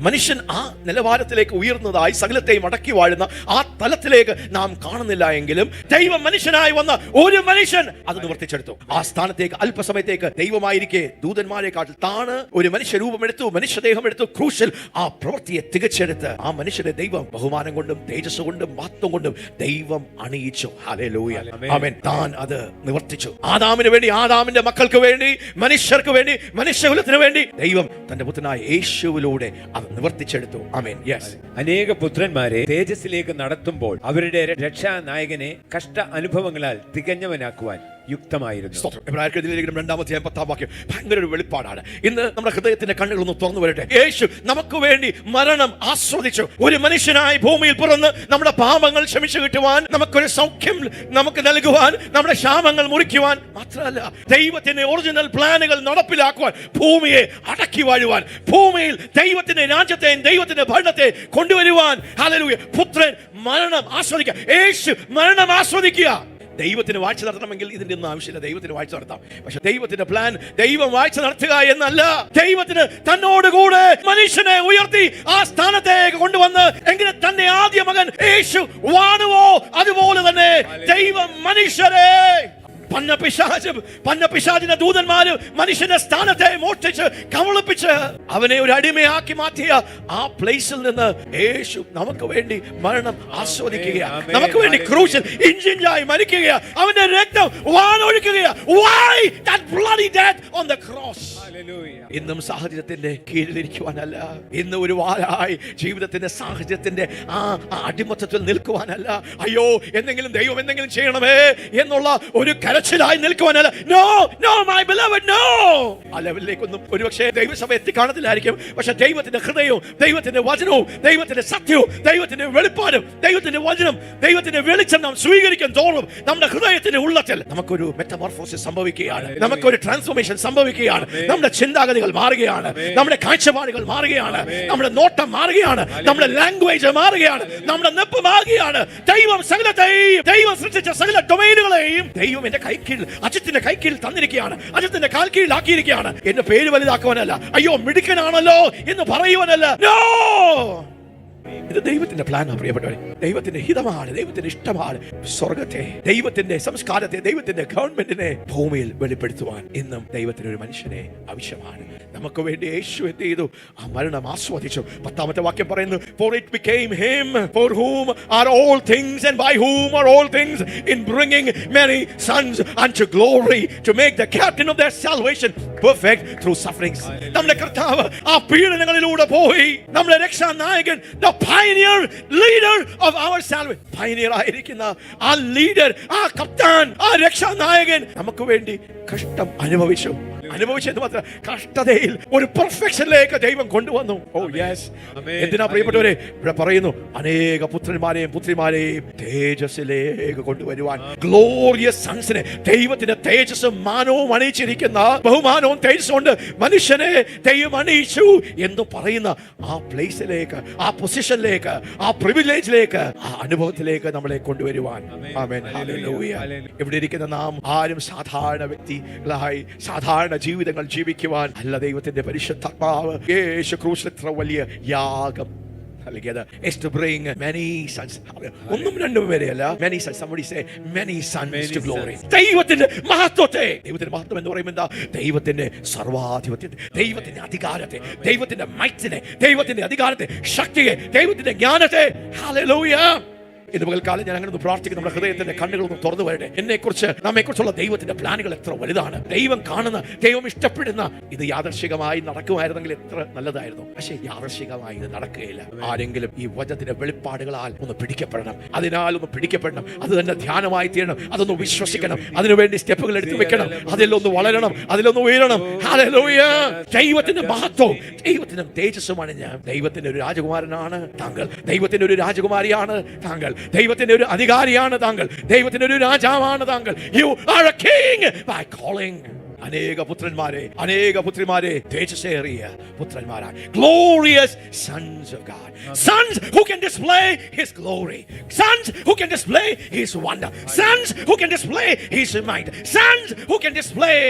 S1: മനുഷ്യൻ ആ നിലവാരത്തിലേക്ക് ഉയർന്നതായി സകലത്തെയും അടക്കി വാഴുന്ന ആ തലത്തിലേക്ക് നാം കാണുന്നില്ല. എങ്കിലും ദൈവം മനുഷ്യനായി വന്ന ഒരു മനുഷ്യൻ അത് നിവർത്തിച്ചെടുത്തു. ആ സ്ഥാനത്തേക്ക് അല്പസമയത്തേക്ക് ദൈവമായിരിക്കെ ദൂതന്മാരെക്കാട്ടിൽ താണ് ഒരു മനുഷ്യരൂപമെടുത്തു, മനുഷ്യദേഹം എടുത്തു. ക്രൂശിൽ ആ പ്രവൃത്തിയെ തികച്ചെടുത്ത് ആ മനുഷ്യനെ ദൈവം ബഹുമാനം കൊണ്ടും തേജസ് കൊണ്ടും മഹത്വം കൊണ്ടും ദൈവം അണിയിച്ചു. ഹല്ലേലൂയ. ആമേൻ. താൻ അത് നിവർത്തിച്ചു. ആദാമിന് വേണ്ടി, ആദാമിന്റെ മക്കൾക്ക് വേണ്ടി, മനുഷ്യർക്ക് വേണ്ടി, മനുഷ്യകുലത്തിന് വേണ്ടി ദൈവം തന്റെ പുത്രനായ യേശുവിലൂടെ അത് നിവർത്തിച്ചെടുത്തു. ആമേൻ. യെസ്.
S2: അനേക പുത്രന്മാരെ തേജസ്സിലേക്ക് നടത്തുമ്പോൾ അവരുടെ രക്ഷാനായകനെ കഷ്ട അനുഭവങ്ങളാൽ തികഞ്ഞവനാക്കുവാൻ യുക്തമായിരുന്നു.
S1: 2-ാം വാക്യം ഭയങ്കര ഒരു വെളിപ്പാടാണ്. ഇന്ന് നമ്മുടെ ഹൃദയത്തിന്റെ കണ്ണുകളൊന്ന് തുറന്നു വരട്ടെ. യേശു നമുക്ക് വേണ്ടി മരണം ആസ്വദിച്ചു. ഒരു മനുഷ്യനായി ഭൂമിയിൽ പിറന്ന് നമ്മുടെ പാപങ്ങൾ ക്ഷമിച്ചു കിട്ടുവാൻ, നമുക്കൊരു സൗഖ്യം നമുക്ക് നൽകുവാൻ, നമ്മുടെ ശാപങ്ങൾ മുറിക്കുവാൻ, മാത്രമല്ല ദൈവത്തിന്റെ ഒറിജിനൽ പ്ലാനുകൾ നടപ്പിലാക്കുവാൻ, ഭൂമിയെ അടക്കി വാഴുവാൻ, ഭൂമിയിൽ ദൈവത്തിന്റെ രാജ്യത്തെയും ദൈവത്തിന്റെ ഭരണത്തെ കൊണ്ടുവരുവാൻ. ഹല്ലേലൂയ. പുത്രൻ മരണം ആസ്വദിക്കുക, യേശു മരണം ആസ്വദിക്കുക. ദൈവത്തിന് വാഴ്ച നടത്തണമെങ്കിൽ ഇതിന്റെ ഒന്നും ആവശ്യമില്ല. ദൈവത്തിന് വാഴ്ച നടത്താം, പക്ഷെ ദൈവത്തിന്റെ പ്ലാൻ ദൈവം വാഴ്ച നടത്തുക എന്നല്ല. ദൈവത്തിന് തന്നോടുകൂടെ മനുഷ്യനെ ഉയർത്തി ആ സ്ഥാനത്തേക്ക് കൊണ്ടുവന്ന് എങ്ങനെ തന്റെ ആദ്യ മകൻ യേശു വാണുവോ അതുപോലെ തന്നെ ദൈവം മനുഷ്യരെ പന്നപിശാചിന്റെ ദൂതന്മാര് മനുഷ്യന്റെ സ്ഥാനത്തെ മോഷ്ടിച്ച് കബളിപ്പിച്ച് അവനെ ഒരു അടിമയാക്കി മാറ്റിയ ആ പ്ലേസിൽ നിന്ന് യേശു നമുക്ക് വേണ്ടി മരണം ആസ്വദിക്കുകയാണ്. നമുക്ക് വേണ്ടി ക്രൂശിൽ ഇഞ്ചിഞ്ചായി മരിക്കുകയാ. അവന്റെ രക്തം വാനൊഴുക്കുകയാ. Why that bloody death on the cross? ഇന്നും സാഹചര്യത്തിന്റെ കീഴിലിരിക്കുവാനല്ല, ഇന്ന് ഒരു വാലായി ജീവിതത്തിന്റെ സാഹചര്യത്തിന്റെ ആ അടിമത്തത്തിൽ നിൽക്കുവാനല്ല, അയ്യോ എന്തെങ്കിലും ദൈവം എന്തെങ്കിലും ചെയ്യണമേ എന്നുള്ള ഒരു കരച്ചിലായി നിൽക്കുവാനല്ല. No no my beloved, no. ആ ലെവലിലേക്കൊന്നും ഒരുപക്ഷെ ദൈവസഭ എത്തിക്കാണത്തില്ലായിരിക്കും. പക്ഷെ ദൈവത്തിന്റെ ഹൃദയവും ദൈവത്തിന്റെ വചനവും ദൈവത്തിന്റെ സത്യവും ദൈവത്തിന്റെ വെളിപ്പാടും ദൈവത്തിന്റെ വചനം ദൈവത്തിന്റെ വെളിച്ചം നാം സ്വീകരിക്കും തോറും നമ്മുടെ ഹൃദയത്തിന്റെ ഉള്ളത്തിൽ നമുക്കൊരു മെറ്റമോർഫോസിസ് സംഭവിക്കുകയാണ്, നമുക്കൊരു ട്രാൻസ്ഫോർമേഷൻ സംഭവിക്കുകയാണ്. നമ്മുടെ ചിന്താഗതികൾ മാറുകയാണ്, നമ്മുടെ കാഴ്ചപ്പാടുകൾ മാറുകയാണ്, നമ്മുടെ നോട്ടം മാറുകയാണ്, നമ്മുടെ ലാംഗ്വേജ് മാറുകയാണ്, നമ്മുടെ നെപ്പ് മാറുകയാണ്. ദൈവം സകലത്തെയും, ദൈവം സൃഷ്ടിച്ച സകല ഡൊമൈനുകളെയും ദൈവം എന്റെ കൈക്കീഴിൽ, അജിത്തിന്റെ കൈക്കീഴിൽ തന്നിരിക്കുകയാണ്, അജിത്തിന്റെ കാൽ കീഴിലാക്കിയിരിക്കുകയാണ്. എന്റെ പേര് വലുതാക്കുവാനല്ല, അയ്യോ മിടുക്കനാണല്ലോ എന്ന് പറയുവാനല്ല. നോ, ഇത് ദൈവത്തിന്റെ പ്ലാനാണ് പ്രിയപ്പെട്ടവരെ. ദൈവത്തിന്റെ ഹിതമാണ്, ദൈവത്തിന്റെ ഇഷ്ടമാണ്. സ്വർഗത്തെ, ദൈവത്തിന്റെ സംസ്കാരത്തെ, ദൈവത്തിന്റെ ഗവൺമെന്റിനെ ഭൂമിയിൽ വെളിപ്പെടുത്തുവാൻ ഇന്നും ദൈവത്തിന് ഒരു മനുഷ്യനെ ആവശ്യമാണ്. നമുക്ക് വേണ്ടി യേശു എന്ത് ചെയ്തു? ആ മരണം ആസ്വദിച്ചു. 10ാമത്തെ വാക്യം പറയുന്നു, for it became him for whom are all things and by whom are all things, in bringing many sons unto glory, to make the captain of their salvation perfect through sufferings. നമ്മുടെ കർത്താവ് ആ പീഡനങ്ങളിലൂടെ പോയി നമ്മുടെ രക്ഷാനായകൻ, the pioneer leader of our salvation, pioneer ആയിരിക്കുന്ന ആ leader, ആ കപ്താൻ, ആ രക്ഷാനായകൻ നമുക്ക് വേണ്ടി കഷ്ടം അനുഭവിച്ചത് മാത്രം കഷ്ടതയിൽ ഒരു പെർഫെക്ഷനിലേക്ക് ദൈവം കൊണ്ടുവന്നു. Oh yes. എന്തിനാ പ്രിയപ്പെട്ടവരെ? ഇവിടെ പറയുന്നു, അനേക പുത്രന്മാരെയും പുത്രിമാരെയും തേജസ്സിലേക്ക് കൊണ്ടുവരുവാൻ, ഗ്ലോറിയസ് സൺസിനെ, ദൈവത്തിന്റെ തേജസ്സും മാനവും അണിയിച്ചിരിക്കുന്ന, ബഹുമാനവും തേജസ്സും കൊണ്ട് മനുഷ്യനെ ദൈവം അണിയിച്ചു എന്ന് പറയുന്ന ആ പ്ലേസിലേക്ക്, ആ പൊസിഷനിലേക്ക്, ആ പ്രിവിലേജിലേക്ക്, ആ അനുഭവത്തിലേക്ക് നമ്മളെ കൊണ്ടുവരുവാൻ. ആമേൻ, ഹല്ലേലൂയ. ഇവിടെ ഇരിക്കുന്ന നാം ആരും സാധാരണ വ്യക്തികളായി സാധാരണ ജീവിതങ്ങൾ ജീവിക്കുവാൻ അല്ല. ദൈവത്തിന്റെ പരിശുദ്ധാത്മാവ് യേശു ക്രൂശിൽ എത്ര വലിയ യാഗം നൽകിയത്. is to bring many sons. ഒന്നും രണ്ടും പേരെയല്ല, many sons. Somebody say many sons to glory. ദൈവത്തിന്റെ മഹത്വത്തെ, ദൈവത്തിന്റെ മഹത്വം എന്ന് പറയുമ്പോൾ എന്താ? ദൈവത്തിന്റെ സർവാധിപത്യത്തെ, ദൈവത്തിന്റെ അധികാരത്തെ, ദൈവത്തിന്റെ മൈറ്റിനെ, ദൈവത്തിന്റെ അധികാരത്തെ, ശക്തിയെ, ദൈവത്തിന്റെ ജ്ഞാനത്തെ. ഹല്ലേലൂയ. ഇന്ന് പകൽക്കാലം ഞാൻ അങ്ങനെ പ്രാർത്ഥിക്കുന്നു, നമ്മുടെ ഹൃദയത്തിന്റെ കണ്ണുകളൊന്ന് തുറന്നു വരട്ടെ. എന്നെക്കുറിച്ച്, നമ്മെക്കുറിച്ചുള്ള ദൈവത്തിന്റെ പ്ലാനുകൾ എത്ര വലുതാണ്. ദൈവം കാണുന്ന, ദൈവം ഇഷ്ടപ്പെടുന്ന, ഇത് യാദർശികമായി നടക്കുമായിരുന്നെങ്കിൽ എത്ര നല്ലതായിരുന്നു. പക്ഷേ യാദർശികമായി ഇത് നടക്കുകയില്ല. ആരെങ്കിലും ഈ വചനത്തിന്റെ വെളിപ്പാടുകളാൽ ഒന്ന് പിടിക്കപ്പെടണം, അതിനാൽ ഒന്ന് പിടിക്കപ്പെടണം, അത് തന്നെ ധ്യാനമായി തീരണം, അതൊന്ന് വിശ്വസിക്കണം, അതിനുവേണ്ടി സ്റ്റെപ്പുകൾ എടുത്തു വെക്കണം, അതിലൊന്ന് വളരണം, അതിലൊന്ന് ഉയരണം. ഹല്ലേലൂയ. ദൈവത്തിന്റെ മഹത്വവും ദൈവത്തിന്റെ തേജസ്സുമാണ് ഞാൻ. ദൈവത്തിന്റെ ഒരു രാജകുമാരനാണ് താങ്കൾ, ദൈവത്തിന്റെ ഒരു രാജകുമാരിയാണ് താങ്കൾ, ദൈവത്തിന്റെ ഒരു അധികാരിയാണ് താങ്കൾ, ദൈവത്തിന്റെ ഒരു രാജാവാണ് താങ്കൾ. You are a king by calling. അനേക പുത്രന്മാരെ, അനേക പുത്രിമാരെ തേജസ്സേറിയ പുത്രന്മാരാണ്. Glorious sons of God. Sons who can display his glory. Sons who can display his wonder. Sons who can display his might. Sons who can display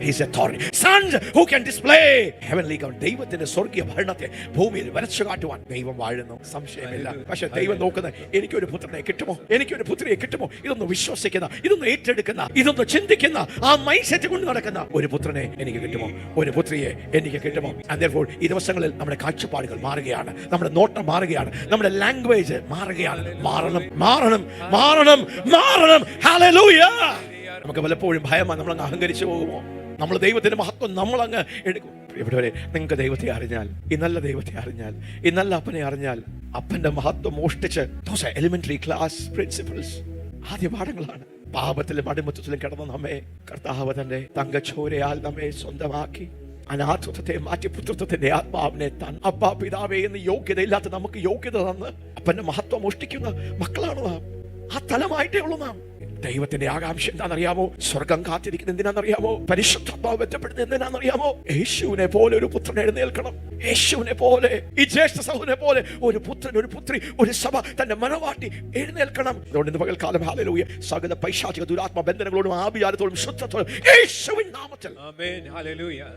S1: his authority. Sons who can display heavenly God. ദൈവത്തിന്റെ സ്വർഗീയ ഭരണത്തെ ഭൂമിയിൽ വരച്ചു കാട്ടുവാൻ ദൈവം വാഴുന്നു, സംശയമില്ല. പക്ഷെ ദൈവം നോക്കുന്നത്, എനിക്കൊരു പുത്രനെ കിട്ടുമോ, എനിക്കൊരു പുത്രിയെ കിട്ടുമോ? ഇതൊന്ന് വിശ്വസിക്കുന്ന, ഇതൊന്ന് ഏറ്റെടുക്കുന്ന, ഇതൊന്ന് ചിന്തിക്കുന്ന, ആ മൈൻഡ് സെറ്റ് കൊണ്ട് നടക്കുന്ന ഒരു പുത്രനെ എനിക്ക് കിട്ടുമോ, ഒരു പുത്രിയെ എനിക്ക് കിട്ടുമോ? And therefore ഈ ദിവസങ്ങളിൽ നമ്മുടെ കാഴ്ചപ്പാടുകൾ മാറുകയാണ്, നമ്മുടെ നോട്ടം മാറുകയാണ്, നമ്മുടെ ലാംഗ്വേജ് മാറുകയാണ്. മാറണം. ഹല്ലേലൂയ. നമുക്ക് പലപ്പോഴും ഭയമാണ്, നമ്മളങ്ങ് അഹങ്കരിച്ചു പോകുമോ, നമ്മൾ ദൈവത്തിന്റെ മഹത്വം നമ്മളങ്ങ് എടുക്കും. പ്രിയപ്പെട്ടവരെ, നിങ്ങൾക്ക് ദൈവത്തെ അറിഞ്ഞാൽ, ഈ നല്ല ദൈവത്തെ അറിഞ്ഞാൽ, ഈ നല്ല അപ്പനെ അറിഞ്ഞാൽ, അപ്പന്റെ മഹത്വം മോഷ്ടിച്ച്, those are elementary class principles, ആദ്യ പാഠങ്ങളാണ്. പാപത്തിലും അടിമത്തത്തിലും കിടന്ന നമ്മെ കർത്താവ് തന്റെ തങ്കച്ചോരയാൽ നമ്മെ സ്വന്തമാക്കി അനാഥത്വത്തെ മാറ്റി പുത്രത്വത്തിന്റെ ആത്മാവിനെ താൻ അപ്പാ പിതാവേ എന്ന് യോഗ്യതയില്ലാത്ത നമുക്ക് യോഗ്യത തന്ന് അപ്പന്റെ മഹത്വം മോഷ്ടിക്കുന്ന മക്കളാണ് നാം. ആ തലമായിട്ടേ ഉള്ളൂ നാം. ദൈവത്തിന്റെ ആകാംക്ഷ എന്താണെന്നറിയാമോ? സ്വർഗം കാത്തിരിക്കുന്ന എന്തിനാണെന്നറിയാമോ? പരിശുദ്ധാത്മാവ് ബന്ധപ്പെടുന്നത് എന്തിനാണെന്നറിയാമോ? യേശുവിനെ പോലെ ഒരു പുത്രൻ എഴുന്നേൽക്കണം. യേശുവിനെ പോലെ, ഈ ജ്യേഷ്ഠ സഹോദരനെ പോലെ ഒരു പുത്രൻ, ഒരു പുത്രി, ഒരു സഭ തന്റെ മനവാട്ടി എഴുന്നേൽക്കണം. അതുകൊണ്ട് ഇന്ന് പകൽക്കാലം ഹല്ലേലൂയ, സകല പൈശാചിക ദുരാത്മ ബന്ധനങ്ങളോടും ആഭിചാരത്തോടും ശുദ്ധത്തോടും യേശുവിൻ നാമത്തിൽ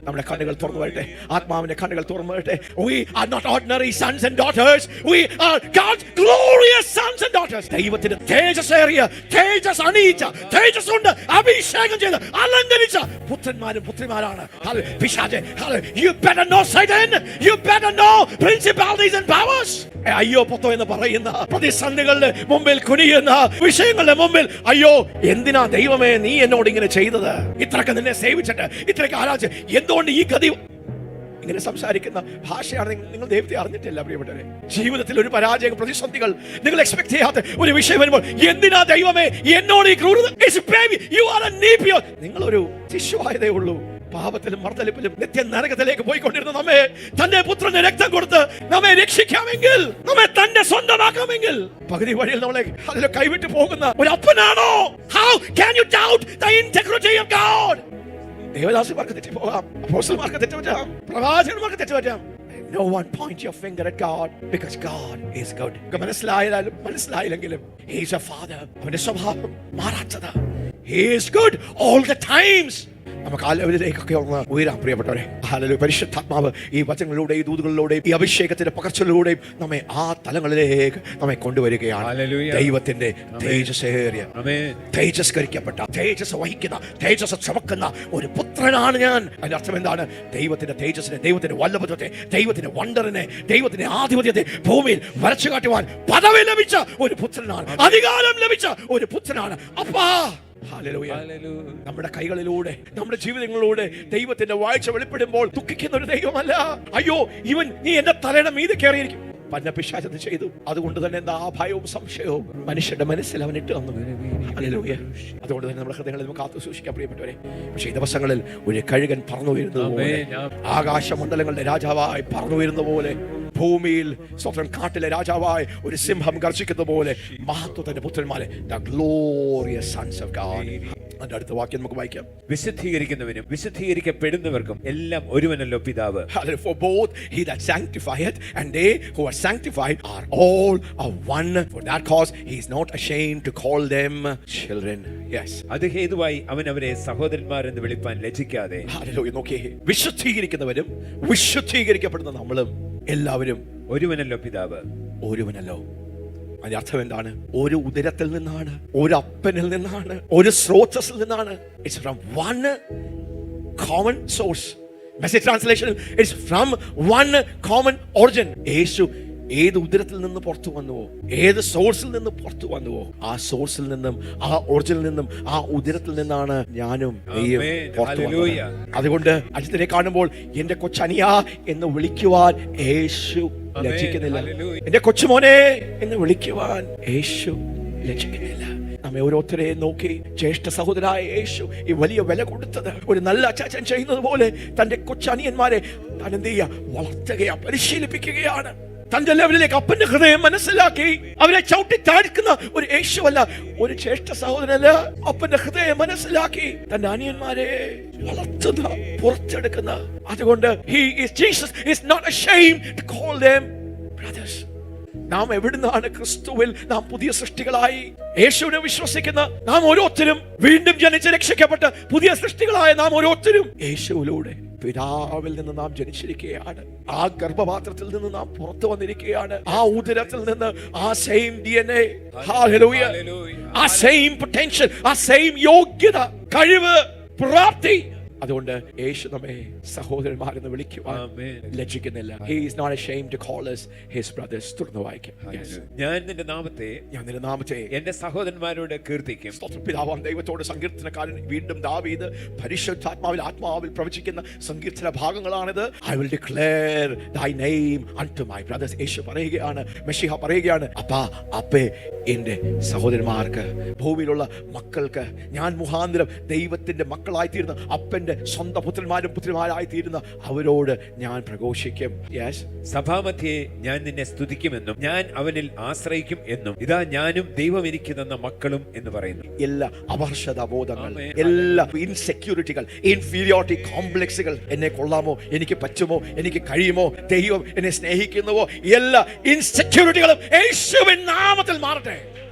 S1: നമ്മുടെ കണ്ണുകൾ തുറന്നു വരട്ടെ, ആത്മാവിന്റെ കണ്ണുകൾ തുറന്നു വരട്ടെ. We are not ordinary sons and daughters. We are God's glorious sons and daughters. ദൈവത്തിന്റെ തേജസ്സേറിയ, തേജസ് അണിയിച്ച തേജസ് കൊണ്ട് അഭിഷേകം ചെയ്ത് അലങ്കരിച്ച പുത്രന്മാരും പുത്രിമാരാണ്. പിശാചേ, you better know Satan, you better know principalities and powers. അയ്യോ പൊത്തോ എന്ന് പറയുന്ന പ്രതിസന്ധികളുടെ മുമ്പിൽ കുനിയുന്ന വിഷയങ്ങളുടെ മുമ്പിൽ അയ്യോ എന്തിനാ ദൈവമേ നീ എന്നോട് ഇങ്ങനെ ചെയ്തത്, ഇത്രയൊക്കെ നിന്നെ സേവിച്ചിട്ട് ഇത്രയൊക്കെ ആരാധിച്ച് എന്തുകൊണ്ട് ഈ ഗതി. ഇങ്ങനെ സംസാരിക്കുന്ന ഭാഷയാണ്. നിങ്ങൾ ദൈവത്തെ അറിഞ്ഞിട്ടില്ല പ്രിയപ്പെട്ടവരെ. ജീവിതത്തിൽ ഒരു പരാജയം, പ്രതിസന്ധികൾ, നിങ്ങൾ എക്സ്പെക്ട് ചെയ്യാത്ത ഒരു വിഷയം വരുമ്പോൾ എന്തിനാ ദൈവമേ എന്നോട് ഈ ക്രൂരത. നിങ്ങളൊരു ശിശുവായതേ ഉള്ളൂ. പാപത്തിലും മർദ്ദലിപ്പിലും നിത്യ നരകത്തിലേക്ക് പോയിക്കൊണ്ടിരുന്ന നമ്മെ തന്റെ പുത്രന്റെ രക്തം കൊടുത്ത് നമ്മെ രക്ഷിക്കാമെങ്കിൽ, നമ്മെ തന്റെ സ്വന്തമാക്കാമെങ്കിൽ, പകുതി വഴിയിൽ നമ്മളെ അതിൽ കൈവിട്ട് പോകുന്ന ഒരു അപ്പനാണോ? How can you doubt the integrity of God? ദേവദാസിമാർക്ക് തെറ്റിപ്പോകാം, അപ്പോസ്തലന്മാർക്ക് തെറ്റുപറ്റാം, പ്രവാചകന്മാർക്ക് തെറ്റുപറ്റാം. No one point your finger at God because God is good. മനസ്സിലായാലും മനസ്സിലായില്ലെങ്കിലും He is a father. അവന്റെ സ്വഭാവം മാറാത്തത്. He is good all the times. നമുക്ക് ആ ലെവലിലേക്കൊക്കെ ഒന്ന് ഉയരാം പ്രിയപ്പെട്ടവരെ. ഹല്ലേലൂയ. പരിശുദ്ധാത്മാവ് ഈ വചനങ്ങളിലൂടെയും ദൂതുകളിലൂടെയും ഈ അഭിഷേകത്തിന്റെ പകർച്ചലിലൂടെയും നമ്മെ ആ തലങ്ങളിലേക്ക് നമ്മെ കൊണ്ടുവരികയാണ്. ദൈവത്തിന്റെ തേജസ്സേറിയ, തേജസ്കരിക്കപ്പെട്ട, തേജസ് വഹിക്കുന്ന, തേജസ് ചുമക്കുന്ന ഒരു പുത്രനാണ് ഞാൻ. അതിന്റെ അർത്ഥം എന്താണ്? ദൈവത്തിന്റെ തേജസ്സിനെ, ദൈവത്തിന്റെ വല്ലഭത്വത്തെ, ദൈവത്തിന്റെ വണ്ടറിനെ, ദൈവത്തിന്റെ ആധിപത്യത്തെ ഭൂമിയിൽ വരച്ചു കാട്ടുവാൻ പദവി ലഭിച്ച ഒരു പുത്രനാണ്, അധികാരം ലഭിച്ച ഒരു പുത്രനാണ്. അപ്പാ ഹല്ലേലൂയ. നമ്മുടെ കൈകളിലൂടെ, നമ്മുടെ ജീവിതങ്ങളിലൂടെ ദൈവത്തിന്റെ വാഴ്ച വെളിപ്പെടുമ്പോൾ ദുഃഖിക്കുന്ന ഒരു ദൈവമല്ല. അയ്യോ ഇവൻ നീ എന്റെ തലയുടെ മീതെ കയറിയിരിക്കും. പന്ന പിശാചത് ചെയ്തു. അതുകൊണ്ട് തന്നെ എന്താ ഭയവും സംശയവും മനുഷ്യന്റെ മനസ്സിൽ അവൻ ഇട്ട് തന്നു. ഹല്ലേലൂയ. അതുകൊണ്ട് തന്നെ നമ്മുടെ ഹൃദയങ്ങളിൽ നമുക്ക് കാത്തു സൂക്ഷിക്കാൻ പ്രിയപ്പെട്ടവരെ. പക്ഷേ ഈ ദിവസങ്ങളിൽ ഒരു കഴുകൻ പറന്നു വരുന്നത് പോലെ, ആകാശമണ്ഡലങ്ങളുടെ രാജാവായി പറന്നു വരുന്ന പോലെ, ഭൂമിയിൽ സ്വന്തം കാട്ടിലെ രാജാവായി ഒരു സിംഹം ഗർജിക്കുന്ന പോലെ മഹത്വത്തിന്റെ പുത്രന്മാരെ, the glorious sons of God. അതിന്റെ അടുത്ത വാക്യം നമുക്ക് വായിക്കാം.
S2: വിശുദ്ധീകരിക്കുന്നവനും വിശുദ്ധീകരിക്കപ്പെടുന്നവർക്കും എല്ലാം ഒരുവനല്ലോ പിതാവ്.
S1: For both he that sanctifieth and they who are sanctified are all of one. For that cause he is not ashamed to call them children. Yes.
S2: അത് ഹേതുവായി അവൻ അവരെ സഹോദരന്മാർ എന്ന് വിളിപ്പാൻ ലജ്ജിക്കാതെ.
S1: ഹല്ലേലൂയ. നോക്കിയേ, വിശുദ്ധീകരിക്കുന്നവരും വിശുദ്ധീകരിക്കപ്പെടുന്ന നമ്മളും എല്ലാവരും
S2: ഒരുവനല്ലോ പിതാവ്.
S1: ഒരുവനല്ലോ. അതിന്റെ അർത്ഥം എന്താണ്? ഒരു ഉദരത്തിൽ നിന്നാണ്, ഒരു അപ്പനിൽ നിന്നാണ്, ഒരു സ്രോതസ്സിൽ നിന്നാണ്. It's from one common source. Message translation, it's from one common origin. Yeshu ഏത് ഉദരത്തിൽ നിന്ന് പുറത്തു വന്നുവോ, ഏത് സോഴ്സിൽ നിന്ന് പുറത്തു വന്നുവോ, ആ സോഴ്സിൽ നിന്നും, ആ ഒറിജിനിൽ നിന്നും, ആ ഉദരത്തിൽ നിന്നാണ് ഞാനും നീയും പുറത്തു വന്നത്. അതുകൊണ്ട് അജിത്തിനെ കാണുമ്പോൾ എന്റെ കൊച്ചനിയാ എന്ന് വിളിക്കുവാൻ യേശു ലജ്ജിക്കുന്നില്ല. എന്റെ കൊച്ചുമോനെ എന്ന് വിളിക്കുവാൻ യേശു ലജ്ജിക്കുന്നില്ല. നമ്മെ ഓരോരുത്തരെയും നോക്കി ജ്യേഷ്ഠ സഹോദരായ യേശു ഈ വലിയ വില കൊടുത്തത് ഒരു നല്ല അച്ചാച്ചൻ ചെയ്യുന്നത് പോലെ തന്റെ കൊച്ചനിയന്മാരെ താൻ എന്ത് ചെയ്യുക? വളർത്തുകയാ, പരിശീലിപ്പിക്കുകയാണ്. തന്റെ ലെവലിലേക്ക് അപ്പന്റെ ഹൃദയം മനസ്സിലാക്കി അവരെ ചവിട്ടി താഴ്ക്കുന്ന ഒരു യേശുവല്ല, ഒരു ജ്യേഷ്ഠ സഹോദരനല്ല. അപ്പന്റെ ഹൃദയം മനസ്സിലാക്കി തന്റെ അനിയന്മാരെ വളർത്തുന്ന, പുറത്തെടുക്കുന്ന. അതുകൊണ്ട് Jesus is not ashamed to call them brothers. നാം എവിടുന്നാണ്? ക്രിസ്തുവിൽ നാം പുതിയ സൃഷ്ടികളായി യേശുവിനെ വിശ്വസിക്കുന്ന നാം ഓരോരുത്തരും, വീണ്ടും ജനിച്ച് രക്ഷിക്കപ്പെട്ട് പുതിയ സൃഷ്ടികളായ നാം ഓരോരുത്തരും യേശുവിലൂടെ പിതാവിൽ നിന്ന് നാം ജനിച്ചിരിക്കുകയാണ്. ആ ഗർഭപാത്രത്തിൽ നിന്ന് നാം പുറത്തു വന്നിരിക്കുകയാണ്. ആ ഉദരത്തിൽ നിന്ന് ആ സെയിം DNA, ഹല്ലേലൂയ, ആ സെയിം പൊട്ടൻഷ്യൽ, ആ സെയിം യോഗ്യത, കഴിവ്, പ്രാപ്തി. അതുകൊണ്ട് യേശു നമ്മെ സഹോദരന്മാരെന്ന് വിളിക്കുവാൻ ലജ്ജിക്കുന്നില്ല. He is not ashamed to call us his brothers. തുറന്നു വായിക്കാം.
S2: ഞാൻ നിന്റെ നാമത്തെ എന്റെ സഹോദരന്മാരോട് കീർത്തിക്കും.
S1: പിതാവാം ദൈവത്തോട് സങ്കീർത്തനക്കാരൻ വീണ്ടും ദാവീദ് പരിശുദ്ധാത്മാവിൽ, ആത്മാവിൽ പ്രവചിക്കുന്ന സങ്കീർത്തന ഭാഗങ്ങളാണിത്. I will declare thy name unto my brothers. യേശു പറയുകയാണ്, മെശിഹ പറയുകയാണ്, അപ്പേ എന്റെ സഹോദരന്മാർക്ക്, ഭൂമിയിലുള്ള മക്കൾക്ക് ഞാൻ മുഖാന്തരം ദൈവത്തിന്റെ മക്കളായി തീർന്ന അപ്പന്റെ സ്വന്തം പുത്രന്മാരും പുത്രിമാരായി തീരുന്ന അവരോട് ഞാൻ പ്രഘോഷിക്കും.
S2: സഭാമധ്യേ ഞാൻ നിന്നെ സ്തുതിക്കുമെന്നും ഞാൻ അവനിൽ ആശ്രയിക്കും എന്നും ഇതാ ഞാനും ദൈവം എനിക്ക് തന്ന മക്കളും എന്ന് പറയുന്നു.
S1: എല്ലാ അപർഷത ബോധങ്ങൾ, എല്ലാ ഇൻസെക്യൂരിറ്റികൾ, ഇൻഫീരിയോറിറ്റി കോംപ്ലക്സുകൾ, എന്നെ കൊള്ളാമോ, എനിക്ക് പറ്റുമോ, എനിക്ക് കഴിയുമോ, ദൈവം എന്നെ സ്നേഹിക്കുന്നുവോ, എല്ലാ ഇൻസെക്യൂരിറ്റികളും യേശുവിൻ നാമത്തിൽ മാറട്ടെ.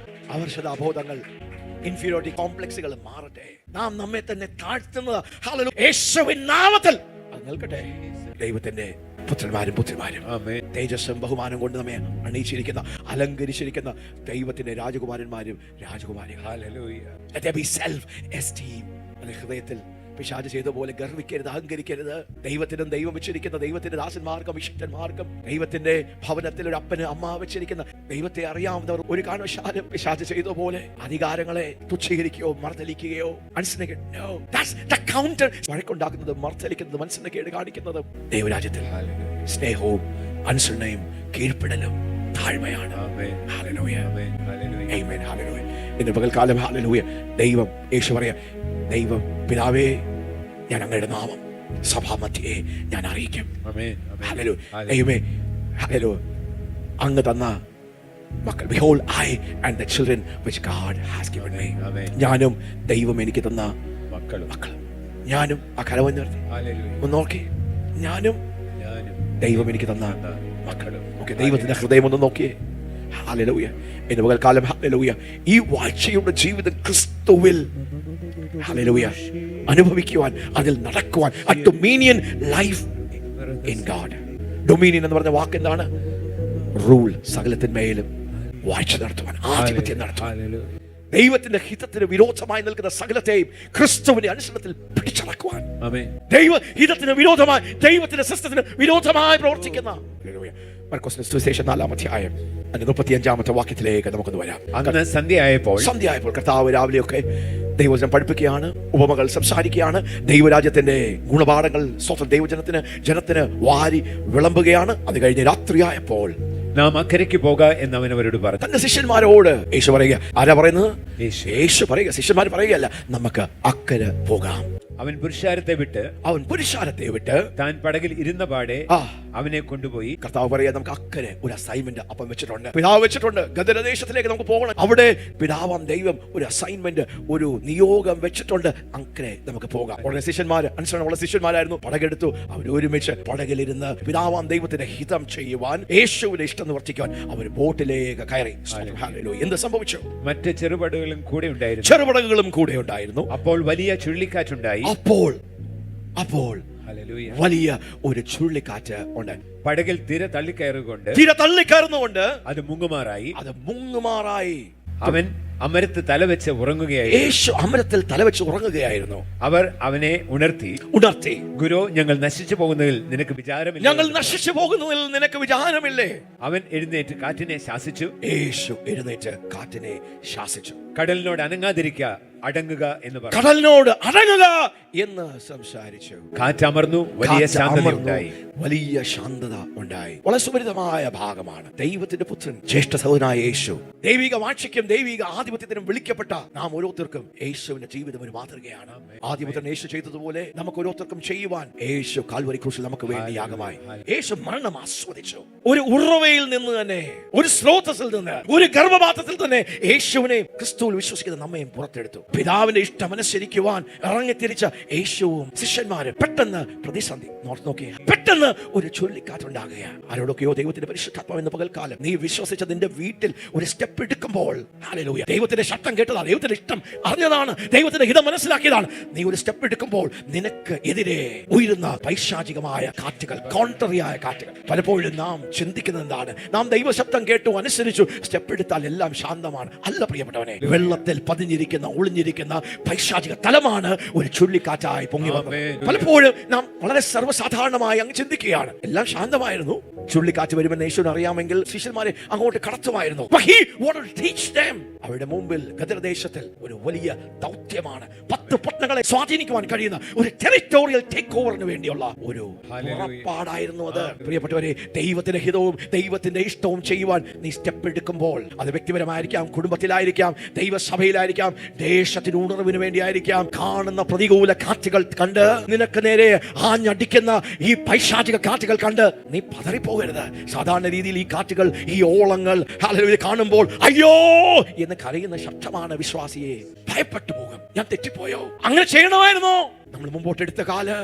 S1: അപർഷതാബോധങ്ങൾ, ഇൻഫീരിയോറിറ്റി കോംപ്ലക്സുകൾ മാറട്ടെ. നാം നമ്മെ തന്നെ താഴ്ത്തുന്നത് ഹല്ലേലൂയ യേശുവിൻ നാമത്തിൽ അത് നിൽക്കട്ടെ. ദൈവത്തിന്റെ പുത്രന്മാരും പുത്രിമാരും തേജസ്സും ബഹുമാനം കൊണ്ട് നമ്മെ അണിയിച്ചിരിക്കുന്ന അലങ്കരിച്ചിരിക്കുന്ന ദൈവത്തിന്റെ രാജകുമാരന്മാരും രാജകുമാരികളും.
S2: Hallelujah.
S1: Let there be self-esteem. അത് ഹൃദയത്തിൽ പിശാച് ചെയ്ത പോലെ ഗർവിക്കരുത്, അഹങ്കരിക്കരുത്. ദൈവത്തിനും ദൈവം വെച്ചിരിക്കുന്ന ദൈവത്തിന്റെ ദാസന്മാർക്കും വിശുദ്ധന്മാർക്കും ദൈവത്തിന്റെ ഭവനത്തിൽ ഒരു അപ്പന് അമ്മ വെച്ചിരിക്കുന്ന ദൈവത്തെ അറിയാവുന്നവർ ഒരു കാരണവശാലും പിശാച് ചെയ്ത പോലെ അധികാരങ്ങളെ തുച്ഛീകരിക്കുകയോ മർദ്ദലിക്കുകയോ വഴക്കുണ്ടാക്കുന്നത്, മർദ്ദലിക്കുന്നത്, മനസ്സിനക്കേട് കാണിക്കുന്നത് ദൈവരാജ്യത്തിൽ സ്നേഹവും അനുസരണയും കീഴ്പ്പെടലും താഴ്മയാണ്. ഹല്ലേലൂയ. ആമേൻ. ഹല്ലേലൂയ. ഇന്ന് പകൽക്കാലം ഹല്ലേലൂയ ദൈവം യേശു പറയാ, ദൈവം പിതാവേ, ഞാൻ അങ്ങയുടെ നാമം സഭാമധ്യേ ഞാൻ അറിയിക്കും. ഹല്ലേലൂയ. ദൈവമേ, ഹല്ലേലൂയ, അങ്ങ് തന്ന മക്കൾ, behold I and the children which God has given me. ഞാനും ദൈവം എനിക്ക് തന്ന മക്കൾ, ഞാനും ആ കരവൻ നിർത്തി ഒന്ന് നോക്കി, ഞാനും ദൈവം എനിക്ക് തന്ന മക്കളും. ഓക്കെ, ദൈവത്തിന്റെ ഹൃദയം ഒന്ന് നോക്കിയേ. ഹല്ലേലൂയ. ഇന്ന് പകൽക്കാലം ഹല്ലേലൂയ ഈ വാഴ്ചയുടെ ജീവിതം ക്രിസ്തുവിൽ ഹല്ലേലൂയ അനുഭവിക്കുവാൻ, അതിൽ നടക്കുവാൻ, a dominion life in God. Dominion എന്ന് പറഞ്ഞ വാക്ക് എന്താണ്? റൂൾ, സകലത്തിന്മേലും വാഴ്ച നടത്തുവാൻ, ആധിപത്യം നടത്തുവാൻ, ദൈവത്തിന്റെ ഹിതത്തിന് വിരോധമായി നിൽക്കുന്ന സകലത്തെയും ക്രിസ്തുവിന്റെ അനുസരണത്തിൽ പിടിച്ചടക്കുവാൻ, ദൈവ ഹിതത്തിന് വിരോധമായി, ദൈവത്തിന്റെ സിസ്റ്റത്തിന് വിരോധമായി പ്രവർത്തിക്കുന്ന മർക്കോസിന്റെ സുവിശേഷം 4-ാം അധ്യായം 35-ാമത്തെ വാക്യത്തിലേക്ക് നമുക്കൊന്ന് വരാം.
S2: അന്ന് സന്ധ്യയായപ്പോൾ
S1: കർത്താവ് രാവിലെയൊക്കെ ദൈവവചനം പഠിപ്പിക്കുകയാണ്, ഉപമകൾ സംസാരിക്കുകയാണ്, ദൈവരാജ്യത്തിന്റെ ഗുണപാഠങ്ങൾ സ്വന്തം ജനത്തിന് വാരി വിളമ്പുകയാണ്. അത് കഴിഞ്ഞ് രാത്രിയായപ്പോൾ
S2: നാം അക്കരയ്ക്ക് പോക എന്ന് അവൻ അവരോട് പറഞ്ഞു.
S1: തന്റെ ശിഷ്യന്മാരോട് യേശു പറയുക, ആരാ പറയുന്നത്? യേശു പറയുക, ശിഷ്യന്മാർ പറയുകയല്ല, നമുക്ക് അക്കരെ പോകാം.
S2: അവൻ പുരുഷാരത്തെ വിട്ട് താൻ പടകിൽ ഇരുന്ന പാടെ അവനെ കൊണ്ടുപോയി.
S1: കർത്താവ് പറയുക, നമുക്ക് അക്കരെ ഒരു അസൈൻമെന്റ് അപ്പം വെച്ചിട്ടുണ്ട്, പിതാവ് വെച്ചിട്ടുണ്ട്. ഗദരദേശത്തിലേക്ക് നമുക്ക് പോകണം. അവിടെ പിതാവാം ദൈവം ഒരു അസൈൻമെന്റ്, ഒരു നിയോഗം വെച്ചിട്ടുണ്ട്. അക്കരെ നമുക്ക് പോകാം. ഉടനെ അനുസരണമുള്ള ശിഷ്യന്മാരായിരുന്നു. പടകെടുത്തു. അവർ ഒരുമിച്ച് പടകിലിരുന്ന് പിതാവാം ദൈവത്തിന്റെ ഹിതം ചെയ്യുവാൻ, യേശുവിന്റെ ഇഷ്ടം നിവർത്തിക്കുവാൻ അവർ ബോട്ടിലേക്ക് കയറി. എന്ത് സംഭവിച്ചു?
S2: മറ്റ് ചെറുപടകുകളും
S1: കൂടെ ഉണ്ടായിരുന്നു.
S2: അപ്പോൾ വലിയ ചുഴലിക്കാറ്റുണ്ടായി.
S1: അപ്പോൾ വലിയ ഒരു ചുഴലിക്കാറ്റ് ഉണ്ട്.
S2: പടകിൽ തിര തള്ളിക്കയറുകൊണ്ട് അത് മുങ്ങുമാറായി. അവൻ അമരത്ത് തലവെച്ച് ഉറങ്ങുകയായിരുന്നു. അവർ അവനെ ഉണർത്തി, ഗുരു, ഞങ്ങൾ നശിച്ചു പോകുന്നതിൽ നിനക്ക് വിചാരമില്ലേ? അവൻ എഴുന്നേറ്റ് കാറ്റിനെ ശാസിച്ചു. കടലിനോട് അനങ്ങാതിരിക്ക, അടങ്ങുക എന്ന് പറഞ്ഞു.
S1: കടലിനോട് അടങ്ങുക എന്ന് സംസാരിച്ചു.
S2: കാറ്റമർന്നു, വലിയ ശാന്തത ഉണ്ടായി.
S1: വളരെ സുപരിതമായ ഭാഗമാണ്. ദൈവത്തിന്റെ പുത്രൻ, ജ്യേഷ്ഠ സഹോദരനായ യേശു, ദൈവിക വാഴ്ചയ്ക്കും ദൈവിക ആധിപത്യത്തിനും വിളിക്കപ്പെട്ട നാം ഓരോരുത്തർക്കും യേശുവിന്റെ ജീവിതം ഒരു മാതൃകയാണ്. ആദിപുത്രൻ യേശു ചെയ്തതുപോലെ നമുക്ക് ഓരോരുത്തർക്കും ചെയ്യുവാൻ യേശു കാൽവരി ക്രൂശിൽ നമുക്ക് വേണ്ടി യാഗമായി. യേശു മരണം ആസ്വദിച്ചു. ഒരു ഉറവയിൽ നിന്ന് തന്നെ, ഒരു സ്രോതസ്സിൽ നിന്ന്, ഒരു ഗർഭപാത്രത്തിൽ തന്നെ യേശുവിനെ ക്രിസ്തുവിൽ വിശ്വസിക്കുന്ന നമ്മയും പുറത്തെടുത്തു. പിതാവിന്റെ ഇഷ്ടം അനുസരിക്കുവാൻ ഇറങ്ങിത്തിരിച്ച യേശുവും ശിഷ്യന്മാരും പെട്ടെന്ന് പ്രതിസന്ധി നോക്കിയ, പെട്ടെന്ന് ഒരു ചുഴലിക്കാറ്റുണ്ടാകുക. ആരോടൊക്കെയോ ദൈവത്തിന്റെ പരിശുദ്ധാത്മാവ് എന്ന പകൽക്കാലം നീ വിശ്വസിച്ച നിന്റെ വീട്ടിൽ ഒരു സ്റ്റെപ്പ് എടുക്കുമ്പോൾ, ഹല്ലേലൂയ, ദൈവത്തിന്റെ ശബ്ദം കേട്ടതാണ്, ദൈവത്തിന്റെ ഇഷ്ടം അറിഞ്ഞതാണ്, ദൈവത്തിന്റെ ഹിതം മനസ്സിലാക്കിയതാണ്. നീ ഒരു സ്റ്റെപ്പ് എടുക്കുമ്പോൾ നിനക്ക് എതിരെ ഉയരുന്ന പൈശാചികമായ കാറ്റുകൾ, കോൺട്രറിയായ കാറ്റുകൾ. പലപ്പോഴും നാം ചിന്തിക്കുന്നത് എന്താണ്? നാം ദൈവശബ്ദം കേട്ടു, അനുസരിച്ചു, സ്റ്റെപ്പ് എടുത്താൽ എല്ലാം ശാന്തമാണ്. അല്ല പ്രിയപ്പെട്ടവനെ, വെള്ളത്തിൽ പതിഞ്ഞിരിക്കുന്ന, ഒളിഞ്ഞിരിക്കുന്ന പൈശാചിക തലമാണ് ഒരു ചുഴലിക്കാറ്റായി പൊങ്ങി വന്നത്. പലപ്പോഴും നാം വളരെ സർവ്വസാധാരണമായി അങ്ങ് ചിന്തിക്കുകയാണ്, എല്ലാം ശാന്തമായിരുന്നു. ചുഴലിക്കാറ്റ് വരുമെന്ന് യേശുവിന് അറിയാമെങ്കിൽ ശിഷ്യന്മാരെ അങ്ങോട്ട് കടത്തുമായിരുന്നു. അവരുടെ മുമ്പിൽ ഗദരദേശത്തിൽ ഒരു വലിയ ദൗത്യമാണ്. 10 പട്ടണങ്ങളെ സ്വാധീനിക്കുവാൻ കഴിയുന്ന ഒരു ടെറിട്ടോറിയൽ ടേക്ക് ഓവറിന് വേണ്ടിയുള്ള ഒരു പുറപ്പാടായിരുന്നു അത്. പ്രിയപ്പെട്ടവരെ, ദൈവത്തിന്റെ ഹിതവും ദൈവത്തിന്റെ ഇഷ്ടവും ചെയ്യുവാൻ നീ സ്റ്റെപ്പ് എടുക്കുമ്പോൾ, അത് വ്യക്തിപരമായിരിക്കാം, കുടുംബത്തിലായിരിക്കാം, ദൈവസഭയിലായിരിക്കാം, ദേശത്തിന് ഉണർവിന് വേണ്ടിയായിരിക്കാം, കാണുന്ന പ്രതികൂല കാറ്റുകൾ കണ്ട്, നിനക്ക് നേരെ ആഞ്ഞടിക്കുന്ന ഈ പൈശാചിക കാറ്റുകൾ കണ്ട് നീ പതറിപ്പോകരുത്. സാധാരണ രീതിയിൽ ഈ കാറ്റുകൾ, ഈ ഓളങ്ങൾ കാണുമ്പോൾ അയ്യോ എന്ന് കരയുന്ന ശബ്ദമാണ് വിശ്വാസിയെ. ഭയപ്പെട്ടു പോകും. ഞാൻ തെറ്റിപ്പോയോ? അങ്ങനെ ചെയ്യണമായിരുന്നോ? നമ്മൾ മുമ്പോട്ട് എടുത്ത കാല്,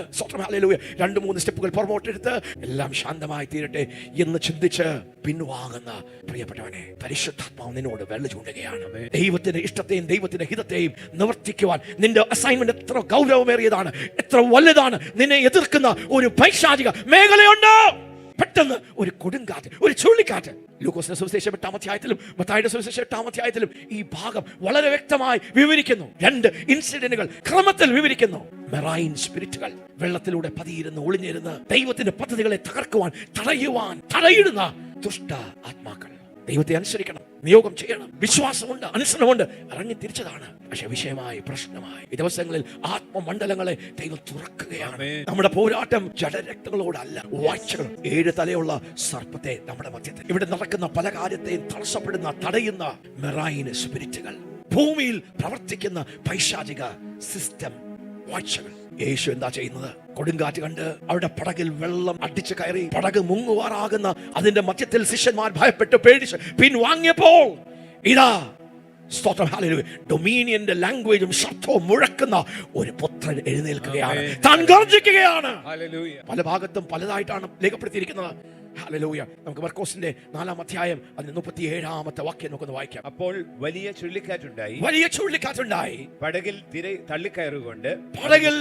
S1: 2-3 സ്റ്റെപ്പുകൾ പുറമോട്ടെടുത്ത് എല്ലാം ശാന്തമായി തീരട്ടെ എന്ന് ചിന്തിച്ച് പിൻവാങ്ങുന്ന പ്രിയപ്പെട്ടവനെ, പരിശുദ്ധാത്മാവ് നിന്നോട് വെള്ള ചൂണ്ടുകയാണ്. ദൈവത്തിന്റെ ഇഷ്ടത്തെയും ദൈവത്തിന്റെ ഹിതത്തെയും നിവർത്തിക്കുവാൻ നിന്റെ അസൈൻമെന്റ് എത്ര ഗൗരവമേറിയതാണ്, എത്ര വലുതാണ്. നിന്നെ എതിർക്കുന്ന ഒരു പൈശാചിക മേഖലയുണ്ടോ? പെട്ടെന്ന് ഒരു കൊടുങ്കാറ്റ്, ഒരു ചുഴലിക്കാറ്റ് ലൂക്കോസിന്റെ സുവിശേഷം 8-ാം അധ്യായത്തിലും മത്തായിയുടെ സുവിശേഷം 8-ാം അധ്യായത്തിലും ഈ ഭാഗം വളരെ വ്യക്തമായി വിവരിക്കുന്നു. 2 ഇൻസിഡന്റുകൾ ക്രമത്തിൽ വിവരിക്കുന്നു. മെറൈൻ സ്പിരിറ്റുകൾ, വെള്ളത്തിലൂടെ പതിയിരുന്ന് ഒളിഞ്ഞിരുന്ന് ദൈവത്തിന്റെ പദ്ധതികളെ തകർക്കുവാൻ തടയിടുന്ന ദുഷ്ട ആത്മാക്കൾ. ദൈവത്തെ അനുസരിക്കണം, നിയോഗം ചെയ്യണം, വിശ്വാസമുണ്ട്, അനുസരണമുണ്ട്, ഇറങ്ങി തിരിച്ചതാണ്. പക്ഷെ വിഷയമായി, പ്രശ്നമായി ഈ ദിവസങ്ങളിൽ ആത്മമണ്ഡലങ്ങളെ ദൈവം തുറക്കുകയാണ്. നമ്മുടെ പോരാട്ടം ജഡരക്തങ്ങളോടല്ല, വാഴ്ചകൾ. 7 തലയുള്ള സർപ്പത്തെ നമ്മുടെ മധ്യത്തിൽ, ഇവിടെ നടക്കുന്ന പല കാര്യത്തെയും തടയുന്ന മെറൈൻ സ്പിരിറ്റുകൾ, ഭൂമിയിൽ പ്രവർത്തിക്കുന്ന പൈശാചിക സിസ്റ്റം, വാഴ്ചകൾ. യേശു എന്താ ചെയ്യുന്നത്? കൊടുങ്കാറ്റ് കണ്ട് അവരുടെ പടകിൽ വെള്ളം അടിച്ചു കയറി പടക് മുങ്ങുവാറാകുന്ന അതിന്റെ മധ്യത്തിൽ ശിഷ്യന്മാർ ഭയപ്പെട്ട് പേടിച്ച് പിൻവാങ്ങിയപ്പോൾ ഇതാ സ്തോത്രം, ഹല്ലേലൂയ, ഡൊമീനിയന്റെ ലാംഗ്വേജും ശബ്ദവും മുഴക്കുന്ന ഒരു പുത്രൻ എഴുന്നേൽക്കുകയാണ്, താൻ ഗർജിക്കുകയാണ്. പല ഭാഗത്തും പലതായിട്ടാണ് രേഖപ്പെടുത്തിയിരിക്കുന്നത്. ഹല്ലേലൂയ. നമുക്ക് മർക്കോസിന്റെ 4-ാം അധ്യായം അതിന്റെ 37-ാമത്തെ വാക്യം നമുക്കൊന്ന് വായിക്കാം.
S2: അപ്പോൾ വലിയ ചുഴലിക്കാറ്റുണ്ടായി, പടകിൽ തള്ളിക്കയറുകൊണ്ട്, പടകിൽ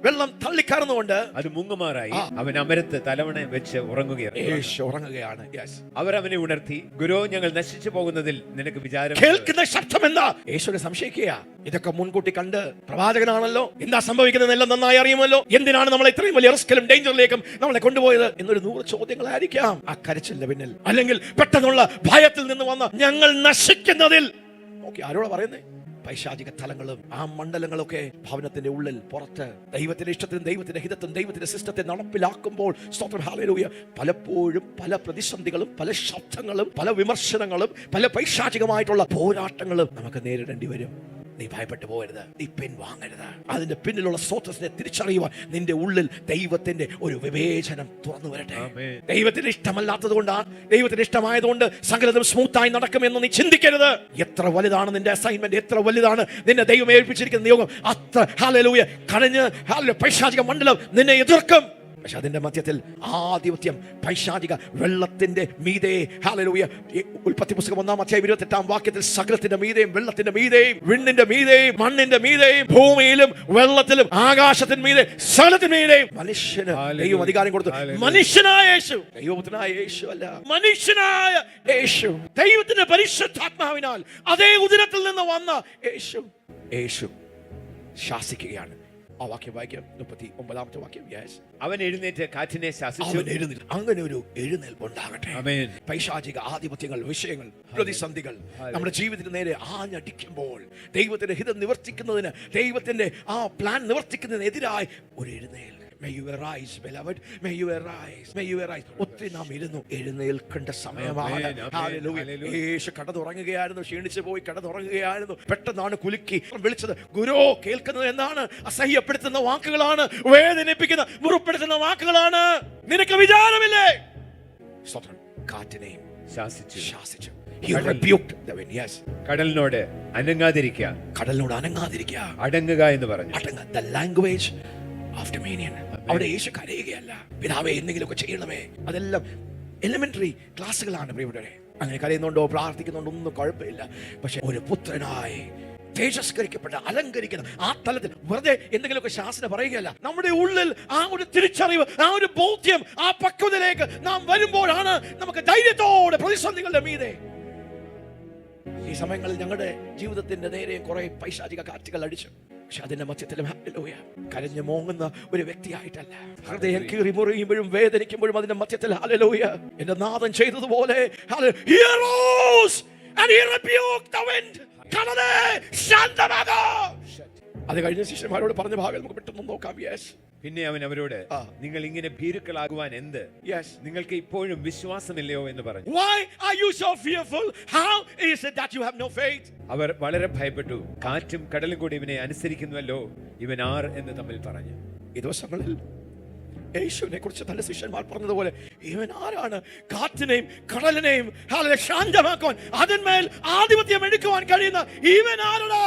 S1: വെള്ളം തള്ളിക്കയറുന്നുകൊണ്ട്
S2: അത് മുങ്ങുമാറായി അവൻ അമരത്ത് തലവണ വെച്ച്
S1: ഉറങ്ങുകയാണ്.
S2: അവർ അവനെ ഉണർത്തി, ഗുരു, ഞങ്ങൾ നശിച്ചു പോകുന്നതിൽ നിനക്ക് വിചാരം?
S1: കേൾക്കുന്ന ശബ്ദം എന്താ? യേശുവിനെ സംശയിക്കുക. ഇതൊക്കെ മുൻകൂട്ടി കണ്ട് പ്രവാചകനാണല്ലോ, എന്താ സംഭവിക്കുന്നതെല്ലാം നന്നായി അറിയുമല്ലോ, എന്തിനാണ് നമ്മളെ ഇത്രയും വലിയ റിസ്കിലും ഡേഞ്ചറിലേക്കും നമ്മളെ കൊണ്ടുപോയത് എന്നൊരു 100 ചോദ്യങ്ങളായിരിക്കാം ആ കരച്ചിലിന്റെ പിന്നിൽ. അല്ലെങ്കിൽ പെട്ടെന്നുള്ള ഭയത്തിൽ നിന്ന് വന്ന ഞങ്ങൾ നശിക്കുന്നതിൽ. ആരോടാ പറയുന്നേ? പൈശാചിക തലങ്ങളും ആ മണ്ഡലങ്ങളൊക്കെ ഭവനത്തിന്റെ ഉള്ളിൽ പുറത്ത് ദൈവത്തിന്റെ ഇഷ്ടത്തിനും ദൈവത്തിന്റെ ഹിതത്തിനും ദൈവത്തിന്റെ സിസ്റ്റത്തെ നടപ്പിലാക്കുമ്പോൾ സ്തോത്രം, ഹല്ലേലൂയ, പലപ്പോഴും പല പ്രതിസന്ധികളും പല ശബ്ദങ്ങളും പല വിമർശനങ്ങളും പല പൈശാചികമായിട്ടുള്ള പോരാട്ടങ്ങളും നമുക്ക് നേരിടേണ്ടി വരും. നീ ഭയപ്പെട്ടു പോകരുത്, നീ പിൻവാങ്ങരുത്. അതിന്റെ പിന്നിലുള്ള സ്രോതസ്സിനെ തിരിച്ചറിയുവാൻ നിന്റെ ഉള്ളിൽ ദൈവത്തിന്റെ ഒരു വിവേചനം തുറന്നു വരട്ടെ. ദൈവത്തിന് ഇഷ്ടമല്ലാത്തത് കൊണ്ടാണ്, ദൈവത്തിന് ഇഷ്ടമായതുകൊണ്ട് സകലതും സ്മൂത്തായി നടക്കുമെന്ന് നീ ചിന്തിക്കരുത്. എത്ര വലുതാണ് നിന്റെ അസൈൻമെന്റ്, എത്ര വലുതാണ് നിന്നെ ദൈവം ഏൽപ്പിച്ചിരിക്കുന്ന നിയോഗം, അത്ര ഹല്ലേലൂയ കടഞ്ഞ് പൈശാചിക മണ്ഡലം നിന്നെ എതിർക്കും. പക്ഷെ അതിന്റെ മധ്യത്തിൽ ആധിപത്യം പൈശാചിക വെള്ളത്തിന്റെ മീതെ, ഹല്ലേലൂയ, ഉൽപ്പത്തി പുസ്തകം 1-ാം അധ്യായം 28-ാം വാക്യത്തിൽ സകലത്തിന്റെ മീതെയും വെള്ളത്തിന്റെ മീതെയും വിണ്ണിന്റെ മീതെയും മണ്ണിന്റെ മീതെയും ഭൂമിയിലും വെള്ളത്തിലും ആകാശത്തിന് മീതെ സകലത്തിന് മീതെയും മനുഷ്യന് ദൈവം അധികാരം കൊടുത്തു. മനുഷ്യനായ യേശു, ദൈവപുത്രനായ യേശു അല്ല, മനുഷ്യനായ യേശു, ദൈവത്തിന്റെ പരിശുദ്ധാത്മാവിനാൽ അതേ ഉദരത്തിൽ നിന്ന് വന്ന യേശു ശാസിക്കുകയാണ്. ആ വാക്യം വായിക്കാം, 39-ാമത്തെ വാക്യം.
S2: അവൻ എഴുന്നേറ്റ് കാറ്റിനെ ശാസിച്ചു.
S1: അങ്ങനെ ഒരു എഴുന്നേൽപ്പ് ഉണ്ടാകട്ടെ. പൈശാചിക ആധിപത്യങ്ങൾ, വിഷയങ്ങൾ, പ്രതിസന്ധികൾ നമ്മുടെ ജീവിതത്തിന് നേരെ ആഞ്ഞടിക്കുമ്പോൾ ദൈവത്തിന്റെ ഹിതം നിവർത്തിക്കുന്നതിന്, ദൈവത്തിന്റെ ആ പ്ലാൻ നിവർത്തിക്കുന്നതിനെതിരായി ഒരു എഴുന്നേൽ. May you arise, beloved. May you arise. May you arise. ഒത്തിരി നാം ഇരുന്നു, എഴുന്നേൽക്കേണ്ട സമയമാണ്. യേശു കടന്നുറങ്ങുകയായിരുന്നു, ക്ഷീണിച്ചു പോയി കടന്നുറങ്ങുകയായിരുന്നു. പെട്ടെന്നാണ് കുലുക്കി വിളിച്ചത്. ഗുരു, കേൾക്കുന്നത് എന്താണ്? അസഹ്യപ്പെടുത്തുന്ന വാക്കുകളാണ്, വേദനിപ്പിക്കുന്ന മുറിപ്പെടുത്തുന്ന വാക്കുകളാണ്. നിനക്ക് വിചാരമില്ലേ? കാറ്റിനെയും ശാസിച്ചു. He rebuked the wind. Yes.
S2: കടലിനോട് അനങ്ങാതിരിക്കുക,
S1: അടങ്ങുക
S2: എന്ന് പറഞ്ഞു.
S1: The language of dominion. അവിടെ യേശു കരയുകയല്ല, പിതാവേ എന്തെങ്കിലുമൊക്കെ ചെയ്യണമേ. അതെല്ലാം എലിമെന്ററി ക്ലാസ്സുകളാണ് പ്രിയപ്പെട്ടവരെ. അങ്ങനെ കരയുന്നുണ്ടോ പ്രാർത്ഥിക്കുന്നുണ്ടോ ഒന്നും കുഴപ്പമില്ല. പക്ഷെ ഒരു പുത്രനായി തേജസ്കരിക്കപ്പെട്ട അലങ്കരിക്കുന്ന ആ തലത്തിൽ വെറുതെ എന്തെങ്കിലുമൊക്കെ ശാസന പറയുകയല്ല. നമ്മുടെ ഉള്ളിൽ ആ ഒരു തിരിച്ചറിവ്, ആ ഒരു ബോധ്യം, ആ പക്വതയിലേക്ക് നാം വരുമ്പോഴാണ് നമുക്ക് ധൈര്യത്തോടെ പ്രതിസന്ധികളുടെ മീതെ. ഈ സമയങ്ങളിൽ ഞങ്ങളുടെ ജീവിതത്തിന്റെ നേരെ കുറെ പൈശാചിക കാറ്റുകൾ അടിച്ചു. പക്ഷെ അതിന്റെ മധ്യത്തിലും ഹല്ലേലൂയ കരഞ്ഞു മോങ്ങുന്ന ഒരു വ്യക്തിയായിട്ടല്ല, ഹൃദയം കീറി മുറിയുമ്പോഴും വേദനിക്കുമ്പോഴും അതിന്റെ മധ്യത്തിൽ ഹല്ലേലൂയ എന്റെ നാഥൻ ചെയ്തതുപോലെ he arose and he rebuked the wind. കടലേ ശാന്തമാകൂ. അത് കഴിഞ്ഞ ശിഷ്യന്മാരോട് പറഞ്ഞ ഭാഗം നമുക്ക് പെട്ടെന്ന് നോക്കാം.
S2: പിന്നെ അവൻ അവരോട്, നിങ്ങൾ ഇങ്ങനെ ഭീരുക്കളാകുവാൻ എന്ത്? നിങ്ങൾക്ക് ഇപ്പോഴും വിശ്വാസമില്ലയോ എന്ന് പറഞ്ഞു.
S1: Why are you so fearful? How is it that you have no faith?
S2: അവർ വളരെ ഭയപ്പെട്ടു. കാറ്റും കടലും കൂടി ഇവനെ അനുസരിക്കുന്നുവല്ലോ, ഇവൻ ആർ എന്ന് തമ്മിൽ പറഞ്ഞു.
S1: ഈ ദിവസങ്ങളിൽ യേശുവിനെ കുറിച്ച് തന്റെ ശിഷ്യന്മാർ പറഞ്ഞതുപോലെ ഇവൻ ആരാണ് കാറ്റിനെയും കടലിനെയും ശാന്തമാക്കുവാൻ, അതിന്മേൽ ആധിപത്യം എടുക്കുവാൻ കഴിയുന്ന ഇവൻ ആരാണ്?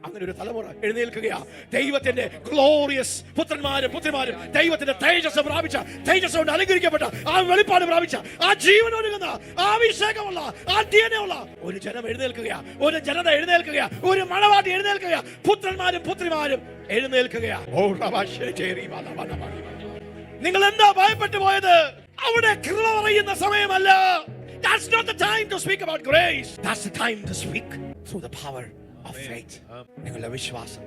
S1: അങ്ങനെ ഒരു തലമുറ എഴുന്നേൽക്കുകയാ. ദൈവത്തിന്റെ ഗ്ലോറിയസ് പുത്രന്മാരും പുത്രിമാരും ദൈവത്തിന്റെ തേജസ് പ്രാപിച്ച, തേജസ് കൊണ്ട് അലങ്കരിക്കപ്പെട്ട, ആ വെളിപ്പാട് പ്രാപിച്ച, ആ ജീവനൊരുങ്ങുന്ന, ആ അഭിഷേകമുള്ള, ആ ധ്യാനമുള്ള ഒരു ജനം എഴുന്നേൽക്കുകയാ, ഒരു ജനത എഴുന്നേൽക്കുകയാ, ഒരു മണവാട്ടി എഴുന്നേൽക്കുകയാ, പുത്രന്മാരും പുത്രിമാരും എഴുന്നേൽക്കുകയാ. നിങ്ങൾ എന്താ ഭയപ്പെട്ടു പോയത്? അവിടെ കൃപ പറയുന്ന സമയമല്ല. That's not the time to speak about grace. That's the time to speak through the power of faith. നിങ്ങളുടെ വിശ്വാസം.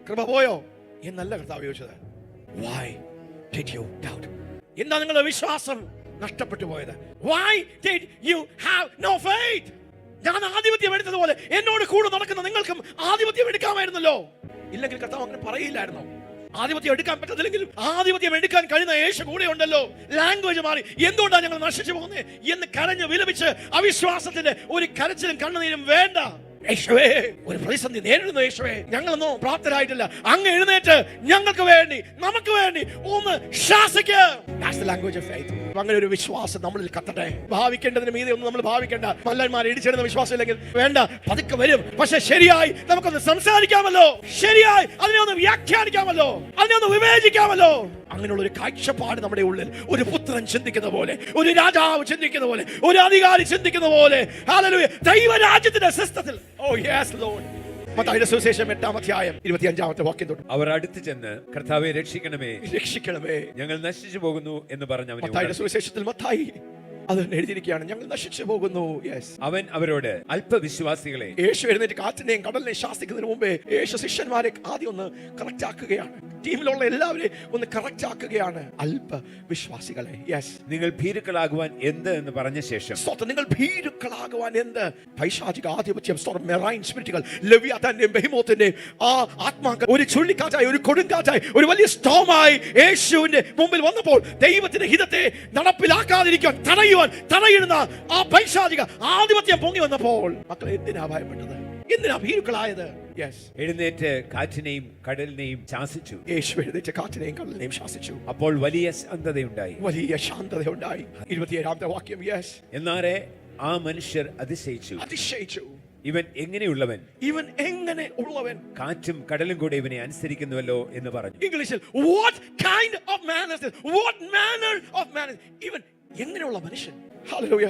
S1: കൃപ പോയോ എന്നല്ല കർത്താവ് ചോദിച്ചത്. Why did you doubt? എന്താ നിങ്ങളുടെ വിശ്വാസം നഷ്ടപ്പെട്ടു പോയത്? Why did you have no faith? ഞാൻ ആധിപത്യം എടുത്തതുപോലെ എന്നോട് കൂടെ നടക്കുന്ന നിങ്ങൾക്കും ആധിപത്യം എടുക്കാമായിരുന്നല്ലോ. ഇല്ലെങ്കിൽ കർത്താവ് അങ്ങനെ പറയില്ലായിരുന്നോ? ആധിപത്യം എടുക്കാൻ പറ്റത്തില്ലെങ്കിൽ ആധിപത്യം എടുക്കാൻ കഴിയുന്ന യേശു കൂടെ ഉണ്ടല്ലോ. ലാംഗ്വേജ് മാറി എന്തുകൊണ്ടാണ് ഞങ്ങൾ നശിച്ചു പോകുന്നത് എന്ന് കരഞ്ഞ് വിലപിച്ച് അവിശ്വാസത്തിന്റെ ഒരു കരച്ചിലും കണ്ണുനീരും വേണ്ട. യേശുവേ, ഒരു പ്രതിസന്ധി നേരിടുന്നു യേശുവേ, ഞങ്ങളൊന്നും പ്രാപ്തരായിട്ടില്ല, അങ്ങ് എഴുന്നേറ്റ് ഞങ്ങൾക്ക് വേണ്ടി നമുക്ക് വേണ്ടി ഒന്ന് ശാസിക്കുക. That's the language of faith. അങ്ങനെ ഒരു വിശ്വാസം നമ്മളിൽ കത്തട്ടെ. ഭാവിക്കേണ്ടതിന് മീതെ ഒന്നും നമ്മൾ ഭാവിക്കേണ്ട. മല്ലന്മാർ ഇടിച്ചിടുന്ന വിശ്വാസം ഇല്ലെങ്കിൽ വേണ്ട, പതുക്കെ വരും. പക്ഷെ ശരിയായി നമുക്കൊന്ന് സംസാരിക്കാമല്ലോ, ശരിയായി അതിനെ ഒന്ന് വ്യാഖ്യാനിക്കാമല്ലോ, അതിനെ ഒന്ന് വിവേചിക്കാമല്ലോ. അങ്ങനെയുള്ള ഒരു കാഴ്ചപ്പാട് നമ്മുടെ ഉള്ളിൽ ഒരു പുത്രൻ ചിന്തിക്കുന്ന പോലെ, ഒരു രാജാവ് ചിന്തിക്കുന്ന പോലെ, ഒരു അധികാരി ചിന്തിക്കുന്ന പോലെ, ഹല്ലേലൂയ, ദൈവരാജ്യത്തിന്റെ സിസ്റ്റത്തിൽ. Oh yes Lord. മത്തായിയുടെ സുവിശേഷം 8-ാം അധ്യായം 25-ാമത്തെ വാക്യം തൊട്ട്.
S2: അവർ അടുത്ത് ചെന്ന് കർത്താവേ രക്ഷിക്കണമേ,
S1: രക്ഷിക്കണമേ,
S2: ഞങ്ങൾ നശിച്ചു പോകുന്നു എന്ന് പറഞ്ഞു അവനെ
S1: മത്തായിയുടെ
S2: ഉണർത്തി.
S1: സുവിശേഷത്തിൽ മത്തായി അത് എഴുതിയിരിക്കുകയാണ്, ഞങ്ങൾ നശിച്ചു പോകുന്നു. യെസ്.
S2: അവൻ അവരോട് അല്പവിശ്വാസികളെ.
S1: യേശു എഴുന്നേറ്റ് കാറ്റിനെയും കടലിനെയും ശാസിക്കുന്നതിന് മുമ്പേ യേശു ശിഷ്യന്മാരെ ആദ്യം ഒന്ന് കറക്റ്റ് ആക്കുകയാണ്. ടീമിലുള്ള എല്ലാവരെയും ഒന്ന് കറക്റ്റ് ആക്കുകയാണ്. അല്പ വിശ്വാസികളെ. യെസ്.
S2: നിങ്ങൾ ഭീരുക്കളാകുവാൻ എന്ത് എന്ന് പറഞ്ഞ ശേഷം,
S1: നിങ്ങൾ ഭീരുക്കളാകുവാൻ എന്ത്? പൈശാചിക ആധിപത്യം, മെറൈൻ സ്പിരിറ്റുകൾ, ലെവിയാഥാന്റെയും ബെഹിമോത്തിന്റെയും ആ ആത്മാക്കൾ ഒരു ചുഴലിക്കാറ്റായി, ഒരു കൊടുങ്കാറ്റായി, ഒരു വലിയ സ്റ്റോമായി യേശുവിന്റെ മുമ്പിൽ വന്നപ്പോൾ ദൈവത്തിന്റെ ഹിതത്തെ നടപ്പിലാക്കാതിരിക്കാൻ തടയിടുന്ന ആ പൈശാചിക ആധിപത്യം പൊങ്ങി വന്നപ്പോൾ മക്കളെ എന്തിനാ ഭയപ്പെട്ടത്? എന്തിനാ ഭീരുക്കളായത്?
S2: എഴുന്നേറ്റ് കാറ്റിനെയും കടലിനെയും ശാസിച്ചു.
S1: യേശു എഴുന്നേറ്റ് കാറ്റിനെയും കടലിനെയും ശാസിച്ചു.
S2: അപ്പോൾ വലിയ ശാന്തതയുണ്ടായി.
S1: വലിയ ശാന്തതയുണ്ടായി. 27-ാമത്തെ വാക്യം.
S2: എന്നാറെ ആ മനുഷ്യർ അതിശയിച്ചു. ഇവൻ എങ്ങനെയുള്ളവൻ,
S1: ഇവൻ എങ്ങനെ ഉള്ളവൻ,
S2: കാറ്റും കടലും കൂടെ ഇവനെ അനുസരിക്കുന്നുവല്ലോ എന്ന് പറഞ്ഞു.
S1: ഇംഗ്ലീഷിൽ what kind of man is this? What manner of man is? ഇവൻ എങ്ങനെയുള്ള മനുഷ്യൻ? ഹല്ലേലൂയ.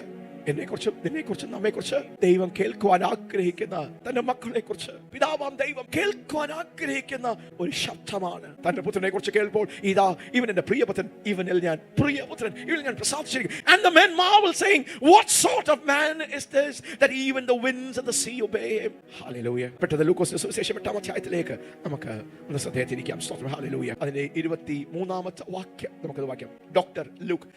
S1: എന്നെക്കുറിച്ചും നിന്നെക്കുറിച്ചും നമ്മെക്കുറിച്ച് ദൈവം കേൾക്കുവാൻ ആഗ്രഹിക്കുന്ന, തന്റെ മക്കളെ കുറിച്ച് പിതാവാം ദൈവം കേൾക്കുവാൻ ആഗ്രഹിക്കുന്ന ഒരു ശബ്ദമാണ്. തന്റെ പുത്രനെ കുറിച്ച് കേൾപ്പോൾ, ഇതാ ഇവൻ എന്റെ പ്രിയപുത്രൻ, ഇവനിൽ ഞാൻ പ്രിയപുത്രൻ, ഇവനിൽ ഞാൻ പ്രസാദിച്ചിരിക്കുന്നു. And the men marvel saying, what sort of man is this that even the winds and the sea obey him? Hallelujah. പെട്ടെന്ന് ലൂക്കോസിന്റെ സുവിശേഷം 8-ാം അധ്യായത്തിലേക്ക് നമുക്ക് ഒന്ന് ശ്രദ്ധേയത്തിരിക്കാം. സ്തോത്രം. ഹല്ലേലൂയ. അതിന്റെ 23-ാമത്തെ വാക്യം നമുക്കത് വാക്യം. ഡോക്ടർ ലൂക്ക്,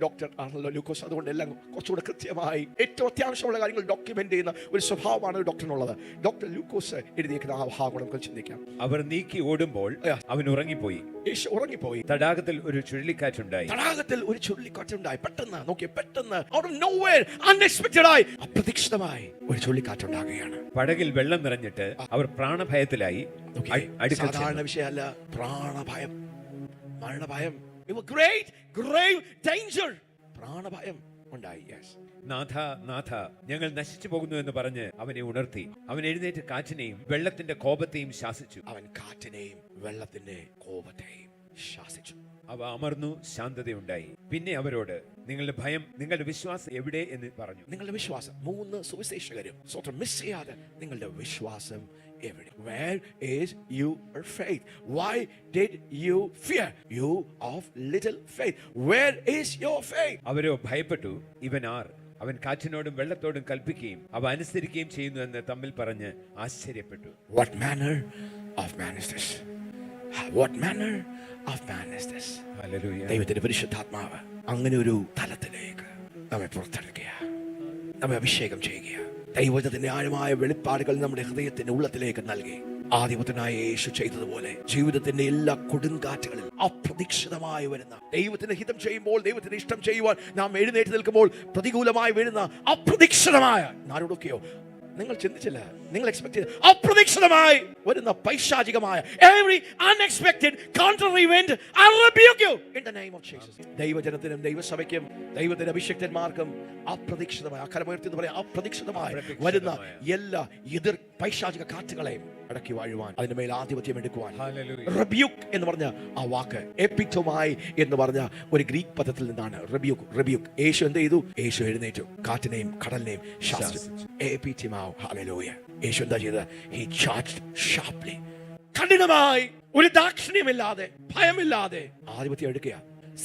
S1: ഡോക്ടർ ആണല്ലോ ലൂക്കോസ്, അതുകൊണ്ട് എല്ലാം കുറച്ചുകൂടെ കൃത്യമായി ഏറ്റവും അത്യാവശ്യമുള്ള കാര്യങ്ങൾ ഡോക്യുമെന്റ് ചെയ്യുന്ന ഒരു സ്വഭാവമാണ് ഡോക്ടറിനുള്ളത്. ഡോക്ടർ ലൂക്കോസ് എഴുതിയിരിക്കുന്ന ആ ഭാഗം നമുക്ക് ചിന്തിക്കാം.
S2: അവർ നീക്കി ഓടുമ്പോൾ അവൻ ഉറങ്ങിപ്പോയി.
S1: യേശു ഉറങ്ങിപ്പോയി.
S2: തടാകത്തിൽ ഒരു ചുഴലിക്കാറ്റുണ്ടായി. പെട്ടെന്ന് നോക്കിയ, പെട്ടെന്ന് out of nowhere, unexpected ആയി, അപ്രതീക്ഷിതമായി ഒരു ചുഴലിക്കാറ്റുണ്ടാകുകയാണ്. പടകിൽ വെള്ളം നിറഞ്ഞിട്ട് അവർ പ്രാണഭയത്തിലായി.
S1: സാധാരണ വിഷയമല്ല, പ്രാണഭയം, മരണഭയം. Great grave danger. പ്രാണഭയം ഉണ്ടായി.
S2: നാഥ, ഞങ്ങൾ നശിച്ചു പോകുന്നു എന്ന് പറഞ്ഞ് അവനെ ഉണർത്തി. അവൻ എഴുന്നേറ്റ് കാറ്റിനെയും വെള്ളത്തിന്റെ കോപത്തെയും ശാസിച്ചു.
S1: അവൻ കാറ്റിനെയും വെള്ളത്തിന്റെ കോപത്തെയും ശാസിച്ചു.
S2: അവ അമർന്നു, ശാന്തതയുണ്ടായി. പിന്നെ അവരോട് നിങ്ങളുടെ ഭയം, നിങ്ങളുടെ വിശ്വാസം എവിടെ എന്ന് പറഞ്ഞു.
S1: നിങ്ങളുടെ വിശ്വാസം, 3 സുവിശേഷകരും സ്വന്തം മിസ് ചെയ്യാതെ നിങ്ങളുടെ വിശ്വാസം എവിടെ? Where is your faith? Why did you fear, you of little faith? Where is your faith?
S2: അവരോ ഭയപ്പെട്ടു. ഇവൻ ആർ? അവൻ കാറ്റിനോടും വെള്ളത്തോടും കൽപ്പിക്കുകയും അവ അനുസരിക്കുകയും ചെയ്യുന്നു എന്ന് തമ്മിൽ പറഞ്ഞ് ആശ്ചര്യപ്പെട്ടു.
S1: What manner of man is this? What manner of man is this?
S2: Hallelujah.
S1: ദൈവത്തിന്റെ പരിശുദ്ധാത്മാവ് അങ്ങനെ ഒരു തലത്തിലേക്ക് നമ്മെ പുറത്തെടുക്കുക, നമ്മെ അഭിഷേകം ചെയ്യുക. ദൈവത്തിന്റെ ആഴമായ വെളിപ്പാടുകൾ നമ്മുടെ ഹൃദയത്തിന്റെ ഉള്ളത്തിലേക്ക് നൽകി ആദിപുത്രനായ യേശു ചെയ്തതുപോലെ ജീവിതത്തിന്റെ എല്ലാ കൊടുങ്കാറ്റുകളിൽ അപ്രതീക്ഷിതമായി വരുന്ന, ദൈവത്തിന്റെ ഹിതം ചെയ്യുമ്പോൾ, ദൈവത്തിന്റെ ഇഷ്ടം ചെയ്യുവാൻ നാം എഴുന്നേറ്റ് നിൽക്കുമ്പോൾ പ്രതികൂലമായി വരുന്ന അപ്രതീക്ഷിതമായ, ആരോടൊക്കെയോ നിങ്ങൾ ചിന്തിച്ചില്ല, നിങ്ങൾ എക്സ്പെക്ട് ചെയ്ത അപ്രതീക്ഷിതമായി വരുന്ന പൈശാചികമായ every unexpected contrary wind, I rebuke you in the name of Jesus. ദൈവജനത്തിനും ദൈവസഭയ്ക്കും ദൈവത്തിന്റെ അഭിഷിക്തന്മാർക്കും അപ്രതീക്ഷിതമായ, അക്കരമുയർത്തി എന്ന് പറയാം, അപ്രതീക്ഷിതമായി വരുന്ന എല്ലാ എതിർ പൈശാചിക കാറ്റുകളെയും അടക്കി വാഴുവാൻ, അതിന്റെ മേൽ ആധിപത്യം എടുക്കുവാൻ. റെബ്യൂക്ക് എന്ന് പറഞ്ഞ ആ വാക്ക് എപ്പിറ്റോമായി എന്ന് പറഞ്ഞ ഒരു ഗ്രീക്ക് പദത്തിൽ നിന്നാണ് റെബ്യൂക്ക്. യേശു എന്ത് ചെയ്തു? യേശു എഴുന്നേറ്റു, കാറ്റിനെയും കടലിനെയും ശാസിച്ചു. എപ്പിറ്റിമാവ്. ഹല്ലേലൂയ. യേശു എന്താ ചെയ്തത്? He charged sharply. കഠിനമായി, ഒരു ദാക്ഷിണ്യമില്ലാതെ, ഭയമില്ലാതെ ആധിപത്യം എടുക്കുക.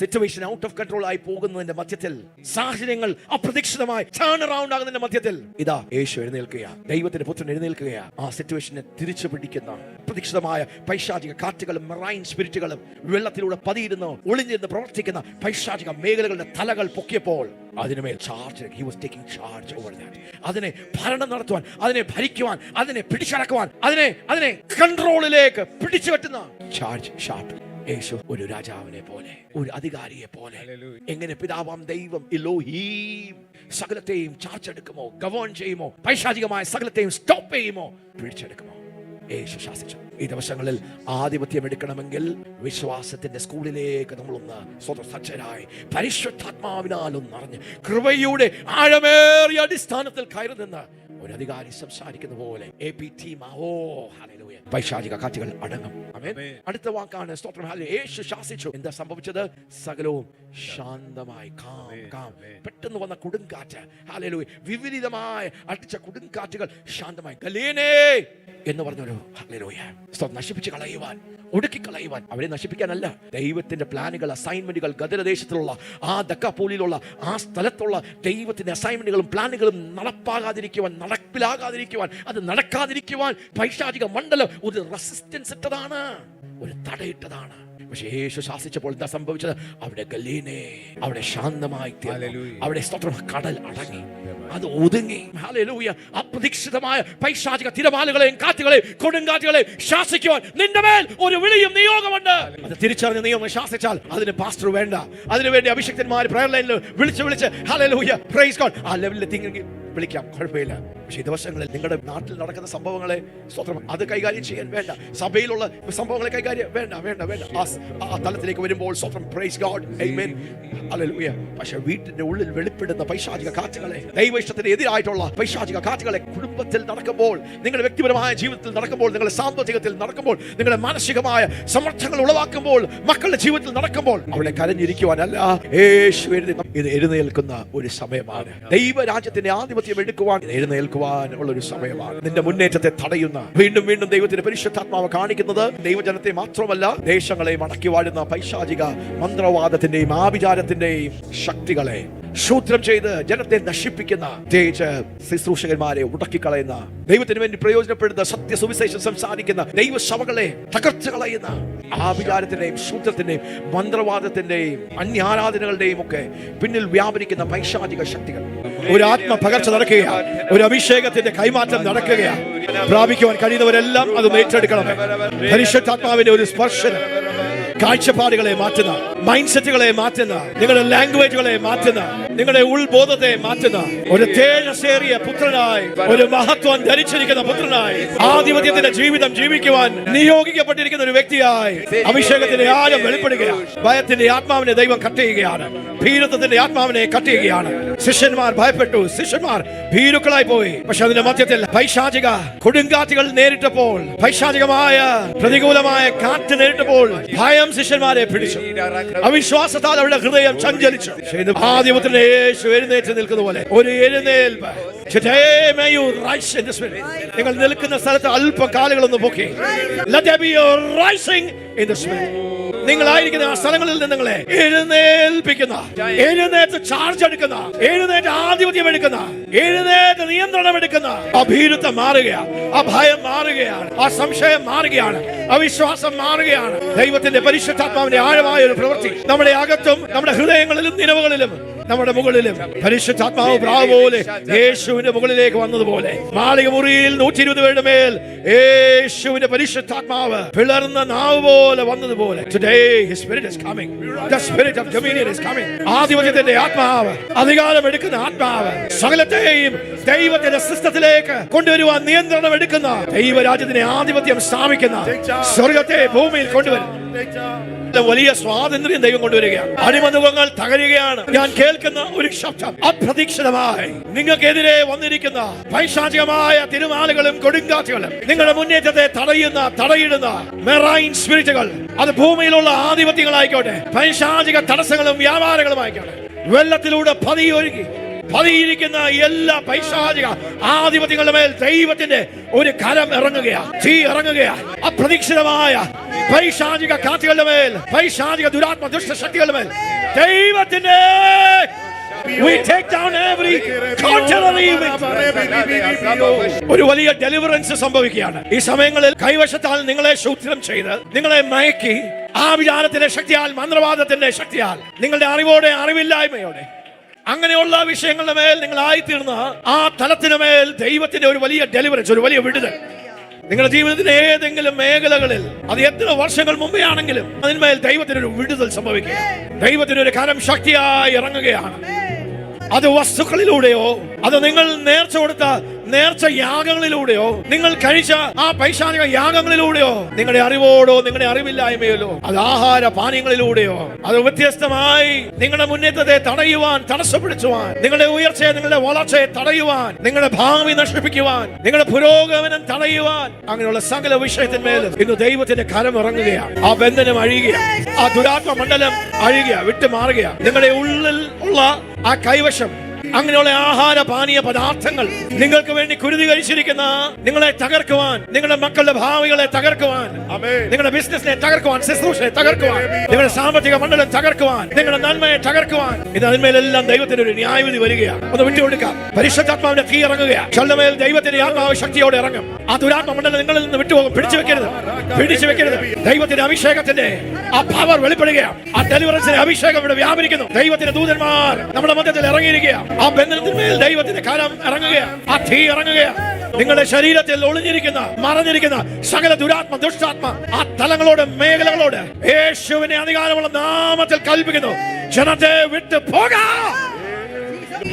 S1: സിറ്റുവേഷൻ ഔട്ട് ഓഫ് കൺട്രോൾ ആയി പോകുന്നതിന്റെ മധ്യത്തിൽ, സാഹചര്യങ്ങൾ അപ്രതീക്ഷിതമായി ടേൺ അറൗണ്ട് ആകുന്നതിന്റെ മധ്യത്തിൽ ഇതാ യേശു എഴുന്നേൽക്കുക, ദൈവത്തിന്റെ പുത്രൻ എഴുന്നേൽക്കുക. ആ സിറ്റുവേഷനെ തിരിച്ചു പിടിക്കുന്ന അപ്രതീക്ഷിതമായ പൈശാചിക കാറ്റുകളും മെറൈൻ സ്പിരിറ്റുകളും വെള്ളത്തിലൂടെ പതിയിരുന്ന് ഒളിഞ്ഞിരുന്ന് പ്രവർത്തിക്കുന്ന പൈശാചിക മേഖലകളുടെ തലകൾ പൊക്കിയപ്പോൾ അതിനുമേൽ charge, he was taking charge over that. അതിനെ ഭരണം നടത്തുവാൻ, അതിനെ ഭരിക്കുവാൻ, അതിനെ പിടിച്ചടക്കുവാൻ, അതിനെ കൺട്രോളിലേക്ക് പിടിച്ചു പറ്റുന്ന ചാർജ് ഷാർട്ട് യേശു ഒരു രാജാവിനെ പോലെ, ഒരു അധികാരിയെ പോലെ. എങ്ങനെ പിതാവാം ദൈവം എലോഹീം സകലത്തെയും ചാർജ് എടുക്കുമോ, ഗവേൺ ചെയ്യുമോ, പൈശാചികമായ സകലത്തെയും സ്റ്റോപ്പ് ചെയ്യുമോ, പിടിച്ചെടുക്കുമോ, യേശു ശാസിച്ചു. ഈ ദിവസങ്ങളിൽ ആധിപത്യം എടുക്കണമെങ്കിൽ വിശ്വാസത്തിന്റെ സ്കൂളിലേക്ക് നമ്മളൊന്ന് സ്വതസജ്ജരായി പരിശുദ്ധാത്മാവിനാൽ ഒന്നറിഞ്ഞ് കൃപയുടെ ആഴമേറിയ അടിസ്ഥാനത്തിൽ കയറി നിന്ന് ഒരു അധികാരി സംസാരിക്കുന്ന പോലെ പൈശാചിക കാറ്റുകൾ അടങ്ങും. ആമേൻ. അടുത്ത വാക്കാണ് സ്തോത്രം. യേശു ശാസിച്ചു. എന്താ സംഭവിച്ചത്? സകലവും ശാന്തമായി. പെട്ടെന്ന് വന്ന കൊടുങ്കാറ്റ്, ഹല്ലേലൂയ, വിപരീതമായ അടിച്ച കൊടുങ്കാറ്റുകൾ ശാന്തമായി. ഗലീലേ എന്ന് പറഞ്ഞൊരു ഹല്ലേലൂയ നശിപ്പിച്ച് കളയുവാൻ, ഒടുക്കി കളയുവാൻ. അവരെ നശിപ്പിക്കാനല്ല, ദൈവത്തിന്റെ പ്ലാനുകൾ, അസൈൻമെന്റുകൾ ഗദരദേശത്തിലുള്ള ആ ദക്കാപോലിയിലുള്ള ആ സ്ഥലത്തുള്ള ദൈവത്തിന്റെ അസൈൻമെന്റുകളും പ്ലാനുകളും നടപ്പാകാതിരിക്കുവാൻ, നടപ്പിലാകാതിരിക്കുവാൻ, അത് നടക്കാതിരിക്കുവാൻ പൈശാചിക മണ്ഡലം ഒരു റെസിസ്റ്റൻസ് ഇട്ടതാണ്, ഒരു തടയിട്ടതാണ്. പക്ഷേ യേശു ശാസിച്ചപ്പോൾ എന്താ സംഭവിച്ചത്? അവിടെ ഗലീലേ, അവിടെ ശാന്തമായി, അവിടെ കടൽ അടങ്ങി, അത് ഒതുങ്ങി. ഹല്ലേലൂയ. അപ്രതീക്ഷിതമായ പൈശാചിക തിരമാലകളെയും കാറ്റുകളെയും കൊടുങ്കാറ്റുകളെയും ശാസിക്കുവാൻ നിന്റെ മേൽ ഒരു വിളിയും നിയോഗമുണ്ട്. അത് തിരിച്ചറിഞ്ഞ് നീ ഒന്ന് ശാസിച്ചാൽ അതിന് പാസ്റ്റർ വേണ്ട, അതിനുവേണ്ടി അഭിഷിക്തന്മാർ പ്രയർ ലൈനിൽ വിളിച്ച് ഹല്ലേലൂയ പ്രൈസ് ഗോഡ് ആ ലെവലിലെത്തിയെങ്കിൽ വിളിക്കാം, കുഴപ്പമില്ല. പക്ഷേ ഈ ദിവസങ്ങളിൽ നിങ്ങളുടെ നാട്ടിൽ നടക്കുന്ന സംഭവങ്ങളെ സ്തോത്രം അത് കൈകാര്യം ചെയ്യാൻ വേണ്ട, സഭയിലുള്ള സംഭവങ്ങളെ കൈകാര്യം വേണ്ട. ആ തലത്തിലേക്ക് വരുമ്പോൾ സ്തോത്രം പ്രൈസ് ഗോഡ് ആമേൻ ഹല്ലേലൂയ. പക്ഷേ വീട്ടിന്റെ ഉള്ളിൽ വെളിപ്പെടുന്ന പൈശാചിക കാറ്റുകളെ, ദൈവഇഷ്ടത്തിന് എതിരായിട്ടുള്ള പൈശാചിക കാറ്റുകളെ കുടുംബത്തിൽ നടക്കുമ്പോൾ, നിങ്ങളുടെ വ്യക്തിപരമായ ജീവിതത്തിൽ നടക്കുമ്പോൾ, നിങ്ങളുടെ സാമ്പത്തികത്തിൽ നടക്കുമ്പോൾ, നിങ്ങളുടെ മാനസികമായ സമ്മർദ്ദങ്ങൾ ഉളവാക്കുമ്പോൾ, മക്കളുടെ ജീവിതത്തിൽ നടക്കുമ്പോൾ അവിടെ കരഞ്ഞിരിക്കുവാനല്ല, യേശു ഇത് എഴുന്നേൽക്കുന്ന ഒരു സമയമാണ്. ദൈവരാജ്യത്തിന്റെ ആധിപത്യം എടുക്കുവാൻ എഴുന്നേൽക്കുവാൻ ഉള്ള ഒരു സമയമാണ്. നിന്റെ മുന്നേറ്റത്തെ തടയുന്ന, വീണ്ടും വീണ്ടും ദൈവത്തിന്റെ പരിശുദ്ധാത്മാവ് കാണിക്കുന്നത് ദൈവജനത്തെ മാത്രമല്ല, ദേശങ്ങളെയും അടക്കി വാഴുന്ന പൈശാചിക മന്ത്രവാദത്തിന്റെയും ആഭിചാരത്തിന്റെയും ശക്തികളെ ശൂദ്രം ചെയ്ത് ജനത്തെ നശിപ്പിക്കുന്ന, പ്രത്യേകിച്ച് ശുശ്രൂഷകന്മാരെ ഉടക്കിക്കളയുന്ന, ദൈവത്തിന് വേണ്ടി പ്രയോജനപ്പെടുന്ന, സത്യസുവിശേഷം സംസാരിക്കുന്ന ദൈവസഭകളെ തകർത്ത് കളയുന്ന ആഭിചാരത്തിന്റെയും ശൂദ്രത്തിന്റെയും മന്ത്രവാദത്തിന്റെയും അന്യാരാധനകളുടെയും ഒക്കെ പിന്നിൽ വ്യാപരിക്കുന്ന പൈശാചിക ശക്തികൾ. ഒരു ആത്മപകർച്ച നടക്കുകയാണ്, ഒരു അഭിഷേകത്തിന്റെ കൈമാറ്റം നടക്കുകയാണ്. പ്രാപിക്കുവാൻ കഴിയുന്നവരെല്ലാം അത് ഏറ്റെടുക്കണം. പരിശുദ്ധാത്മാവിന്റെ ഒരു സ്പർശനം കാഴ്ചപ്പാടുകളെ മാറ്റുന്ന, മൈൻഡ് സെറ്റുകളെ മാറ്റുന്ന, നിങ്ങളുടെ ലാംഗ്വേജുകളെ മാറ്റുന്ന, നിങ്ങളുടെ ഉൾബോധത്തെ മാറ്റുന്ന ഒരു തേജസ്സേറിയ പുത്രനായി, ഒരു മഹത്വം ധരിച്ചിരിക്കുന്ന പുത്രനായി, ആധിപത്യത്തിന്റെ ജീവിതം ജീവിക്കുവാൻ നിയോഗിക്കപ്പെട്ടിരിക്കുന്ന ഒരു വ്യക്തിയായി അഭിഷേകത്തിന്റെ ആഴം വെളിപ്പെടുകയാണ്. ഭയത്തിന്റെ ആത്മാവിനെ ദൈവം കട്ട് ചെയ്യുകയാണ്, ഭീരുത്വത്തിന്റെ ആത്മാവിനെ കട്ട് ചെയ്യുകയാണ്. ശിഷ്യന്മാർ ഭയപ്പെട്ടു, ശിഷ്യന്മാർ ഭീരുക്കളായി പോയി. പക്ഷെ അതിന്റെ മധ്യത്തിൽ പൈശാചിക കൊടുങ്കാറ്റുകൾ നേരിട്ടപ്പോൾ, പൈശാചികമായ പ്രതികൂലമായ കാറ്റ് നേരിട്ടപ്പോൾ ഭയം ശിഷ്യന്മാരെ പിടിച്ചു. അവിശ്വാസത്താൽ അവരുടെ ഹൃദയം ചഞ്ചലിച്ചു. ആദ്യപുത്രനെ യേശു എഴുന്നേറ്റ് നിൽക്കുന്ന പോലെ ഒരു എഴുന്നേൽപ്പ്. നിങ്ങൾ നിൽക്കുന്ന സ്ഥലത്ത് അല്പം കാലുകളൊന്ന് പൊക്കി. നിങ്ങളായിരിക്കുന്ന ആ സ്ഥലങ്ങളിൽ നിന്ന് നിങ്ങളെ എഴുന്നേൽപ്പിക്കുന്ന, എഴുന്നേറ്റ് ചാർജ് എടുക്കുന്ന, എഴുന്നേറ്റ് ആധിപത്യം എടുക്കുന്ന, എഴുന്നേറ്റ് നിയന്ത്രണം എടുക്കുന്ന ആ ഭീരുത്വം മാറുകയാണ്, ആ ഭയം മാറുകയാണ്, ആ സംശയം മാറുകയാണ്, അവിശ്വാസം മാറുകയാണ്. ദൈവത്തിന്റെ പരിശുദ്ധാത്മാവിന്റെ ആഴമായ ഒരു പ്രവൃത്തി നമ്മുടെ അകത്തും നമ്മുടെ ഹൃദയങ്ങളിലും നിലവുകളിലും നമ്മുടെ മുകളിലും പരിശുദ്ധാത്മാവ് പ്രാവ് പോലെ യേശുവിന്റെ മുകളിലേക്ക് വന്നതുപോലെ, മാളിക മുറിയിൽ 120 പേരുടെ മേൽ യേശുവിന്റെ പരിശുദ്ധാത്മാവ് പിളർന്ന നാവ് പോലെ വന്നതുപോലെ today his spirit is coming, the spirit of dominion is coming. ആധിപത്യത്തിന്റെ ആത്മാവ്, അധികാരം എടുക്കുന്ന ആത്മാവ്, സകലത്തെയും ദൈവത്തിന്റെ സിസ്റ്റത്തിലേക്ക് കൊണ്ടുവരുവാൻ നിയന്ത്രണം എടുക്കുന്ന, ദൈവരാജ്യത്തിന്റെ ആധിപത്യം സ്ഥാപിക്കുന്ന, സ്വർഗത്തെ ഭൂമിയിൽ കൊണ്ടുവരും വലിയ സ്വാതന്ത്ര്യം ദൈവം കൊണ്ടുവരികയാണ്. അടിമനുഖങ്ങൾ തകരുകയാണ്. ഞാൻ കേൾക്കുന്ന ഒരു ശബ്ദം, അപ്രതീക്ഷിതമായി നിങ്ങൾക്കെതിരെ വന്നിരിക്കുന്ന പൈശാചികമായ തിരുമാലകളും കൊടുങ്കാറ്റുകളും, നിങ്ങളുടെ മുന്നേറ്റത്തെ തടയിടുന്ന മെറൈൻ സ്പിരിറ്റുകൾ, അത് ഭൂമിയിലുള്ള ആധിപത്യങ്ങളായിക്കോട്ടെ, പൈശാചിക തടസ്സങ്ങളും വ്യാപാരങ്ങളും ആയിക്കോട്ടെ, വെള്ളത്തിലൂടെ പതിയൊഴുകി പതിയിരിക്കുന്ന എല്ലാ പൈശാചിക ആധിപത്യങ്ങളുടെ മേൽ ദൈവത്തിന്റെ ഒരു കരം ഇറങ്ങുകയാ, തീ ഇറങ്ങുകയാ. അപ്രതീക്ഷിതമായ പൈശാചിക കാറ്റുകളുടെ മേൽ, പൈശാചിക ദുരാത്മ ദുഷ്ടശക്തികളുടെ മേൽ ദൈവത്തിന്റെ we take down every contrary event. ഒരു വലിയ ഡെലിവറൻസ് സംഭവിക്കുകയാണ് ഈ സമയങ്ങളിൽ. കൈവശത്താൽ നിങ്ങളെ ശൂദ്രം ചെയ്ത് നിങ്ങളെ മയക്കി ആ വിചാരത്തിന്റെ ശക്തിയാൽ, മന്ത്രവാദത്തിന്റെ ശക്തിയാൽ, നിങ്ങളുടെ അറിവോടെ അറിവില്ലായ്മയോടെ അങ്ങനെയുള്ള വിഷയങ്ങളുടെ മേൽ നിങ്ങളായിത്തീർന്ന ആ തലത്തിന് മേൽ ദൈവത്തിന്റെ ഒരു വലിയ ഡെലിവറൻസ്, ഒരു വലിയ വിടുതൽ നിങ്ങളുടെ ജീവിതത്തിന്റെ ഏതെങ്കിലും മേഖലകളിൽ, അത് എത്ര വർഷങ്ങൾ മുമ്പേ ആണെങ്കിലും അതിന്മേൽ ദൈവത്തിനൊരു വിടുതൽ സംഭവിക്കുക. ദൈവത്തിനൊരു കരം ശക്തിയായി ഇറങ്ങുകയാണ്. അത് വസ്തുക്കളിലൂടെയോ, അത് നിങ്ങൾ നേർച്ച കൊടുത്ത നേർച്ച യാഗങ്ങളിലൂടെയോ, നിങ്ങൾ കഴിച്ച ആ പൈശാചിക യാഗങ്ങളിലൂടെയോ, നിങ്ങളുടെ അറിവോടോ നിങ്ങളുടെ അറിവില്ലായ്മയിലോ, അത് ആഹാര പാനീയങ്ങളിലൂടെയോ, അത് വ്യത്യസ്തമായി നിങ്ങളുടെ മുന്നേറ്റത്തെ തടയുവാൻ, തടസ്സപ്പെടുത്തുവാൻ, നിങ്ങളുടെ ഉയർച്ചയെ, നിങ്ങളുടെ വളർച്ചയെ തടയുവാൻ, നിങ്ങളുടെ ഭാവി നശിപ്പിക്കുവാൻ, നിങ്ങളുടെ പുരോഗമനം തടയുവാൻ, അങ്ങനെയുള്ള സകല വിഷയത്തിന്മേലും ഇന്ന് ദൈവത്തിന്റെ കരം ഇറങ്ങുകയാണ്. ആ ബന്ധനം അഴിയുകയാണ്, ആ ദുരാത്മ മണ്ഡലം അഴിയുക, വിട്ടുമാറുകയാണ്. നിങ്ങളുടെ ഉള്ളിൽ ഉള്ള ആ കൈവശം, അങ്ങനെയുള്ള ആഹാര പാനീയ പദാർത്ഥങ്ങൾ നിങ്ങൾക്ക് വേണ്ടി കുരുതി കഴിച്ചിരിക്കുന്ന നിങ്ങളെ തകർക്കുവാൻ, നിങ്ങളുടെ മക്കളുടെ ഭാവികളെ തകർക്കുവാൻ, നിങ്ങളുടെ ബിസിനസിനെ തകർക്കുവാൻ, ശുശ്രൂഷയെ തകർക്കുവാൻ, നിങ്ങളുടെ സാമ്പത്തിക മണ്ഡലം തകർക്കുവാൻ, നിങ്ങളുടെ നന്മയെ തകർക്കുവാൻ, ഇത് അതിന്മേലെല്ലാം ദൈവത്തിന്റെ ഒരു ന്യായവിധി വരികയാണ്. ഒന്ന് വിട്ടുകൊടുക്കാം. പരിശുദ്ധാത്മാവിന്റെ തീ ഇറങ്ങുകയാണ്. ചലമേൽ ദൈവത്തിന്റെ ആത്മാവ് ശക്തിയോടെ ഇറങ്ങും. ആ ദുരാത്മ മണ്ഡലം നിങ്ങളിൽ നിന്ന് വിട്ടുപോകും. പിടിച്ചു വെക്കരുത്, പിടിച്ചു വെക്കരുത്. ദൈവത്തിന്റെ അഭിഷേകത്തിന്റെ ആ പവർ വെളിപ്പെടുകയാണ്. ആ ഡെലിവറൻസിന്റെ അഭിഷേകം ഇവിടെ വ്യാപരിക്കുന്നു. ദൈവത്തിന്റെ ദൂതന്മാർ നമ്മുടെ മധ്യത്തിൽ ഇറങ്ങിയിരിക്കുകയാണ്. ആ ബന്ധനത്തിന്മേൽ ദൈവത്തിന്റെ കരം ഇറങ്ങുകയാണ്, ആ തീ ഇറങ്ങുകയാണ്. നിങ്ങളുടെ ശരീരത്തിൽ ഒളിഞ്ഞിരിക്കുന്ന, മറഞ്ഞിരിക്കുന്ന സകല ദുരാത്മ, ദുഷ്ടാത്മ ആ തലങ്ങളോട്, മേഖലകളോട് യേശുവിന്റെ അധികാരമുള്ള നാമത്തിൽ കൽപ്പിക്കുന്നു, ജനത്തെ വിട്ടു പോകാം.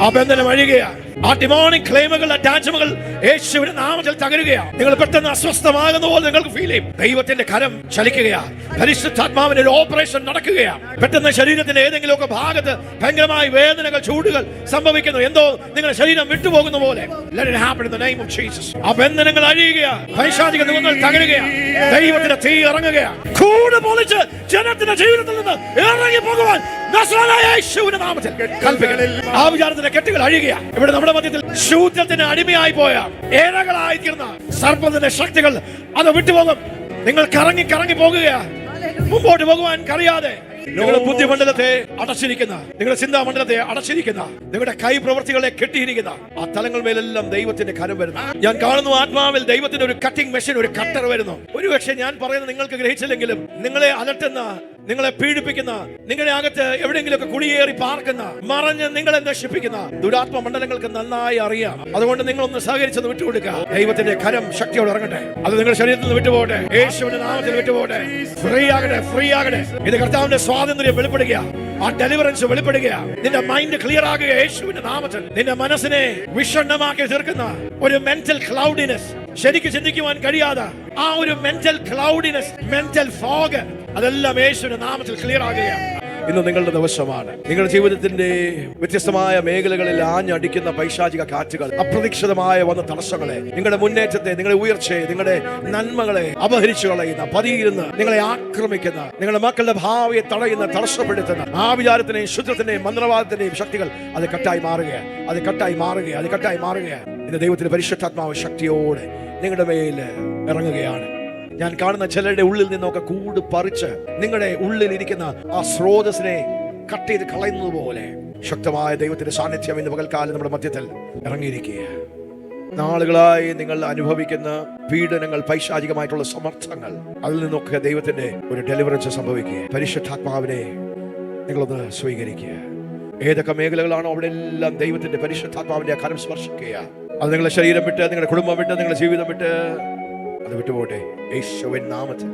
S1: ആ ബന്ധനം അഴിയുകയാണ്. ആ ഡിമോണിക് ക്ലെയിമുകൾ, അറ്റാച്ച്മെന്റുകൾ യേശുവിന്റെ നാമത്തിൽ തകരുകയാണ്. നിങ്ങൾ പെട്ടെന്ന് അസ്വസ്ഥമാകുന്ന പോലെ നിങ്ങൾക്ക് ഫീൽ ചെയ്യും. ദൈവത്തിന്റെ കരം ചലിക്കുകയാണ്. പരിശുദ്ധാത്മാവിന്റെ ഒരു ഓപ്പറേഷൻ നടക്കുകയാണ്. പെട്ടെന്ന് ശരീരത്തിന്റെ ഏതെങ്കിലുമൊക്കെ ഭാഗത്ത് ഭയങ്കരമായ വേദനകൾ, ചൂടുകൾ സംഭവിക്കുന്നു. എന്തോ നിങ്ങളുടെ ശരീരം വിട്ടുപോകുന്ന പോലെ. Let it happen in the name of Jesus. ആ ബന്ധനങ്ങൾ അഴിയുകയാണ്. പൈശാചിക നിയമങ്ങൾ തകരുകയാണ്. ദൈവത്തിന്റെ തീ ഇറങ്ങുകയാണ്. കൂട് പൊളിച്ച് ജനത്തിന്റെ ജീവിതത്തിൽ നിന്ന് ഇറങ്ങി പോകുവാൻ നസ്രായനായ യേശുവിന്റെ നാമത്തിൽ കൽപ്പിക്കുന്നു. ആ വിചാരത്തിന്റെ കെട്ടുകൾ അഴിയുകയാണ്. ഇവിടെ നമ്മുടെ മധ്യത്തിൽ ശൂദ്രത്തിന് അടിമയായി പോയ, ഏഴകളായി തീർന്ന സർപ്പത്തിന്റെ ശക്തികൾ അത് വിട്ടുപോകും. നിങ്ങൾ കറങ്ങി കറങ്ങി പോകുകയാണ്, മുമ്പോട്ട് പോകുവാൻ കഴിയാതെ. നിങ്ങളുടെ ബുദ്ധിമണ്ഡലത്തെ അടച്ചിരിക്കുന്ന, നിങ്ങളുടെ ചിന്താമണ്ഡലത്തെ അടച്ചിരിക്കുന്ന, നിങ്ങളുടെ കൈ പ്രവൃത്തികളെ കെട്ടിയിരിക്കുന്ന ആ തലങ്ങൾ മേലെല്ലാം ദൈവത്തിന്റെ കരം വരുന്നു. ഞാൻ കാണുന്നു ആത്മാവിൽ ദൈവത്തിന്റെ ഒരു കട്ടിംഗ് മെഷീൻ, ഒരു കട്ടർ വരുന്നു. ഒരുപക്ഷെ ഞാൻ പറയുന്നത് നിങ്ങൾക്ക് ഗ്രഹിച്ചില്ലെങ്കിലും നിങ്ങളെ അലട്ടുന്ന, നിങ്ങളെ പീഡിപ്പിക്കുന്ന, നിങ്ങളുടെ അകത്ത് എവിടെയെങ്കിലുമൊക്കെ കുടിയേറി പാർക്കുന്ന, മറഞ്ഞ് നിങ്ങളെ നശിപ്പിക്കുന്ന ദുരാത്മ മണ്ഡലങ്ങൾക്ക് നന്നായി അറിയാം. അതുകൊണ്ട് നിങ്ങളൊന്ന് സഹകരിച്ചത് വിട്ടുകൊടുക്കുക. ദൈവത്തിന്റെ കരം ശക്തിയോടെ ഇറങ്ങട്ടെ. അത് നിങ്ങളുടെ ശരീരത്തിൽ നിന്ന് വിട്ടുപോകട്ടെ. യേശുവിന്റെ നാമത്തിൽ വിട്ടുപോകട്ടെ. ഫ്രീ ആകട്ടെ, ഫ്രീ ആകട്ടെ. ഇത് കർത്താവിന്റെ സ്വാതന്ത്ര്യം വെളിപ്പെടുക, ആ ഡെലിവറൻസ് വെളിപ്പെടുക. നിന്റെ മൈൻഡ് ക്ലിയർ ആകുക യേശുവിന്റെ നാമത്തിൽ. നിന്റെ മനസ്സിനെ വിഷണ്ണമാക്കി തീർക്കുന്ന ഒരു മെന്റൽ ക്ലൗഡിനെസ്, ശരിക്കും ചിന്തിക്കുവാൻ കഴിയാതെ ആ ഒരു മെന്റൽ ക്ലൗഡിനെസ്, മെന്റൽ ഫോഗ്, അതെല്ലാം യേശുവിന്റെ നാമത്തിൽ ക്ലിയർ ആകുകയാണ്. ഇന്ന് നിങ്ങളുടെ ദിവസമാണ്. നിങ്ങളുടെ ജീവിതത്തിന്റെ വ്യത്യസ്തമായ മേഖലകളിൽ ആഞ്ഞടിക്കുന്ന പൈശാചിക കാറ്റുകൾ, അപ്രതീക്ഷിതമായ വന്ന തടസ്സങ്ങളെ, നിങ്ങളുടെ മുന്നേറ്റത്തെ, നിങ്ങളുടെ ഉയർച്ചയെ, നിങ്ങളുടെ നന്മകളെ അപഹരിച്ചു കളയുന്ന, പതിയിരുന്ന് നിങ്ങളെ ആക്രമിക്കുന്ന, നിങ്ങളുടെ മക്കളുടെ ഭാവിയെ തടയുന്ന, തടസ്സപ്പെടുത്തുന്ന ആ വിചാരത്തിന്റെയും ശുദ്ധത്തിന്റെയും മന്ത്രവാദത്തിന്റെയും ശക്തികൾ അത് കട്ടായി മാറുകയാണ്. അത് കട്ടായി മാറുകയാണ്. അത് കട്ടായി മാറുകയാണ്. ഇന്ന് ദൈവത്തിന്റെ പരിശുദ്ധാത്മാവ് ശക്തിയോടെ നിങ്ങളുടെ മേൽ ഇറങ്ങുകയാണ്. ഞാൻ കാണുന്ന ചിലരുടെ ഉള്ളിൽ നിന്നൊക്കെ കൂട് പറിച്ച് നിങ്ങളുടെ ഉള്ളിൽ ഇരിക്കുന്ന ആ സ്രോതസ്സിനെ കട്ട് ചെയ്ത് കളയുന്നത് പോലെ ശക്തമായ ദൈവത്തിന്റെ സാന്നിധ്യം ഇന്ന് പകൽക്കാലം നമ്മുടെ മധ്യത്തിൽ ഇറങ്ങിയിരിക്കുക. നാളുകളായി നിങ്ങൾ അനുഭവിക്കുന്ന പീഡനങ്ങൾ, പൈശാചികമായിട്ടുള്ള സമർത്ഥങ്ങൾ, അതിൽ നിന്നൊക്കെ ദൈവത്തിന്റെ ഒരു ഡെലിവറൻസ് സംഭവിക്കുക. പരിശുദ്ധാത്മാവിനെ നിങ്ങളൊന്ന് സ്വീകരിക്കുക. ഏതൊക്കെ മേഖലകളാണോ അവിടെ എല്ലാം ദൈവത്തിന്റെ പരിശുദ്ധാത്മാവിന്റെ കരം സ്പർശിക്കുക. അത് നിങ്ങളുടെ ശരീരം വിട്ട്, നിങ്ങളുടെ കുടുംബം വിട്ട്, നിങ്ങളുടെ ജീവിതം വിട്ട് അത് വിട്ടുപോട്ടെ യേശുവിൻ നാമത്തിൽ.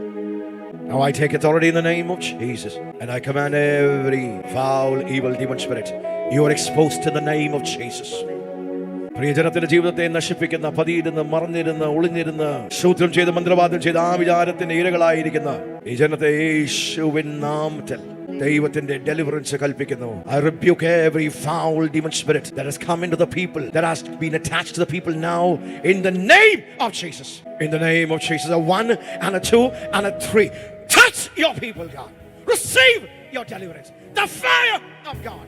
S1: Now I take authority in the name of Jesus and I command every foul, evil demon spirit, you are exposed in the name of Jesus. പ്രിയജനത്തിന്റെ ജീവിതത്തെ നശിപ്പിക്കുന്ന, പതിയിരുന്ന്, മറഞ്ഞിരുന്ന്, ഒളിഞ്ഞിരുന്ന്, ശൂദ്രം ചെയ്ത്, മന്ത്രവാദം ചെയ്ത് ആ വിചാരത്തിന്റെ ഇരകളായിരിക്കുന്ന ഈ ജനത്തെ യേശുവിൻ നാമത്തിൽ ദൈവത്തിന്റെ ഡെലിവറൻസ് കൽപ്പിക്കുന്നു. I rebuke every foul demon spirit that has come into the people, that has been attached to the people now in the name of Jesus. In the name of Jesus, a 1 and a 2 and a 3. Touch your people, God. Receive your deliverance. The fire of God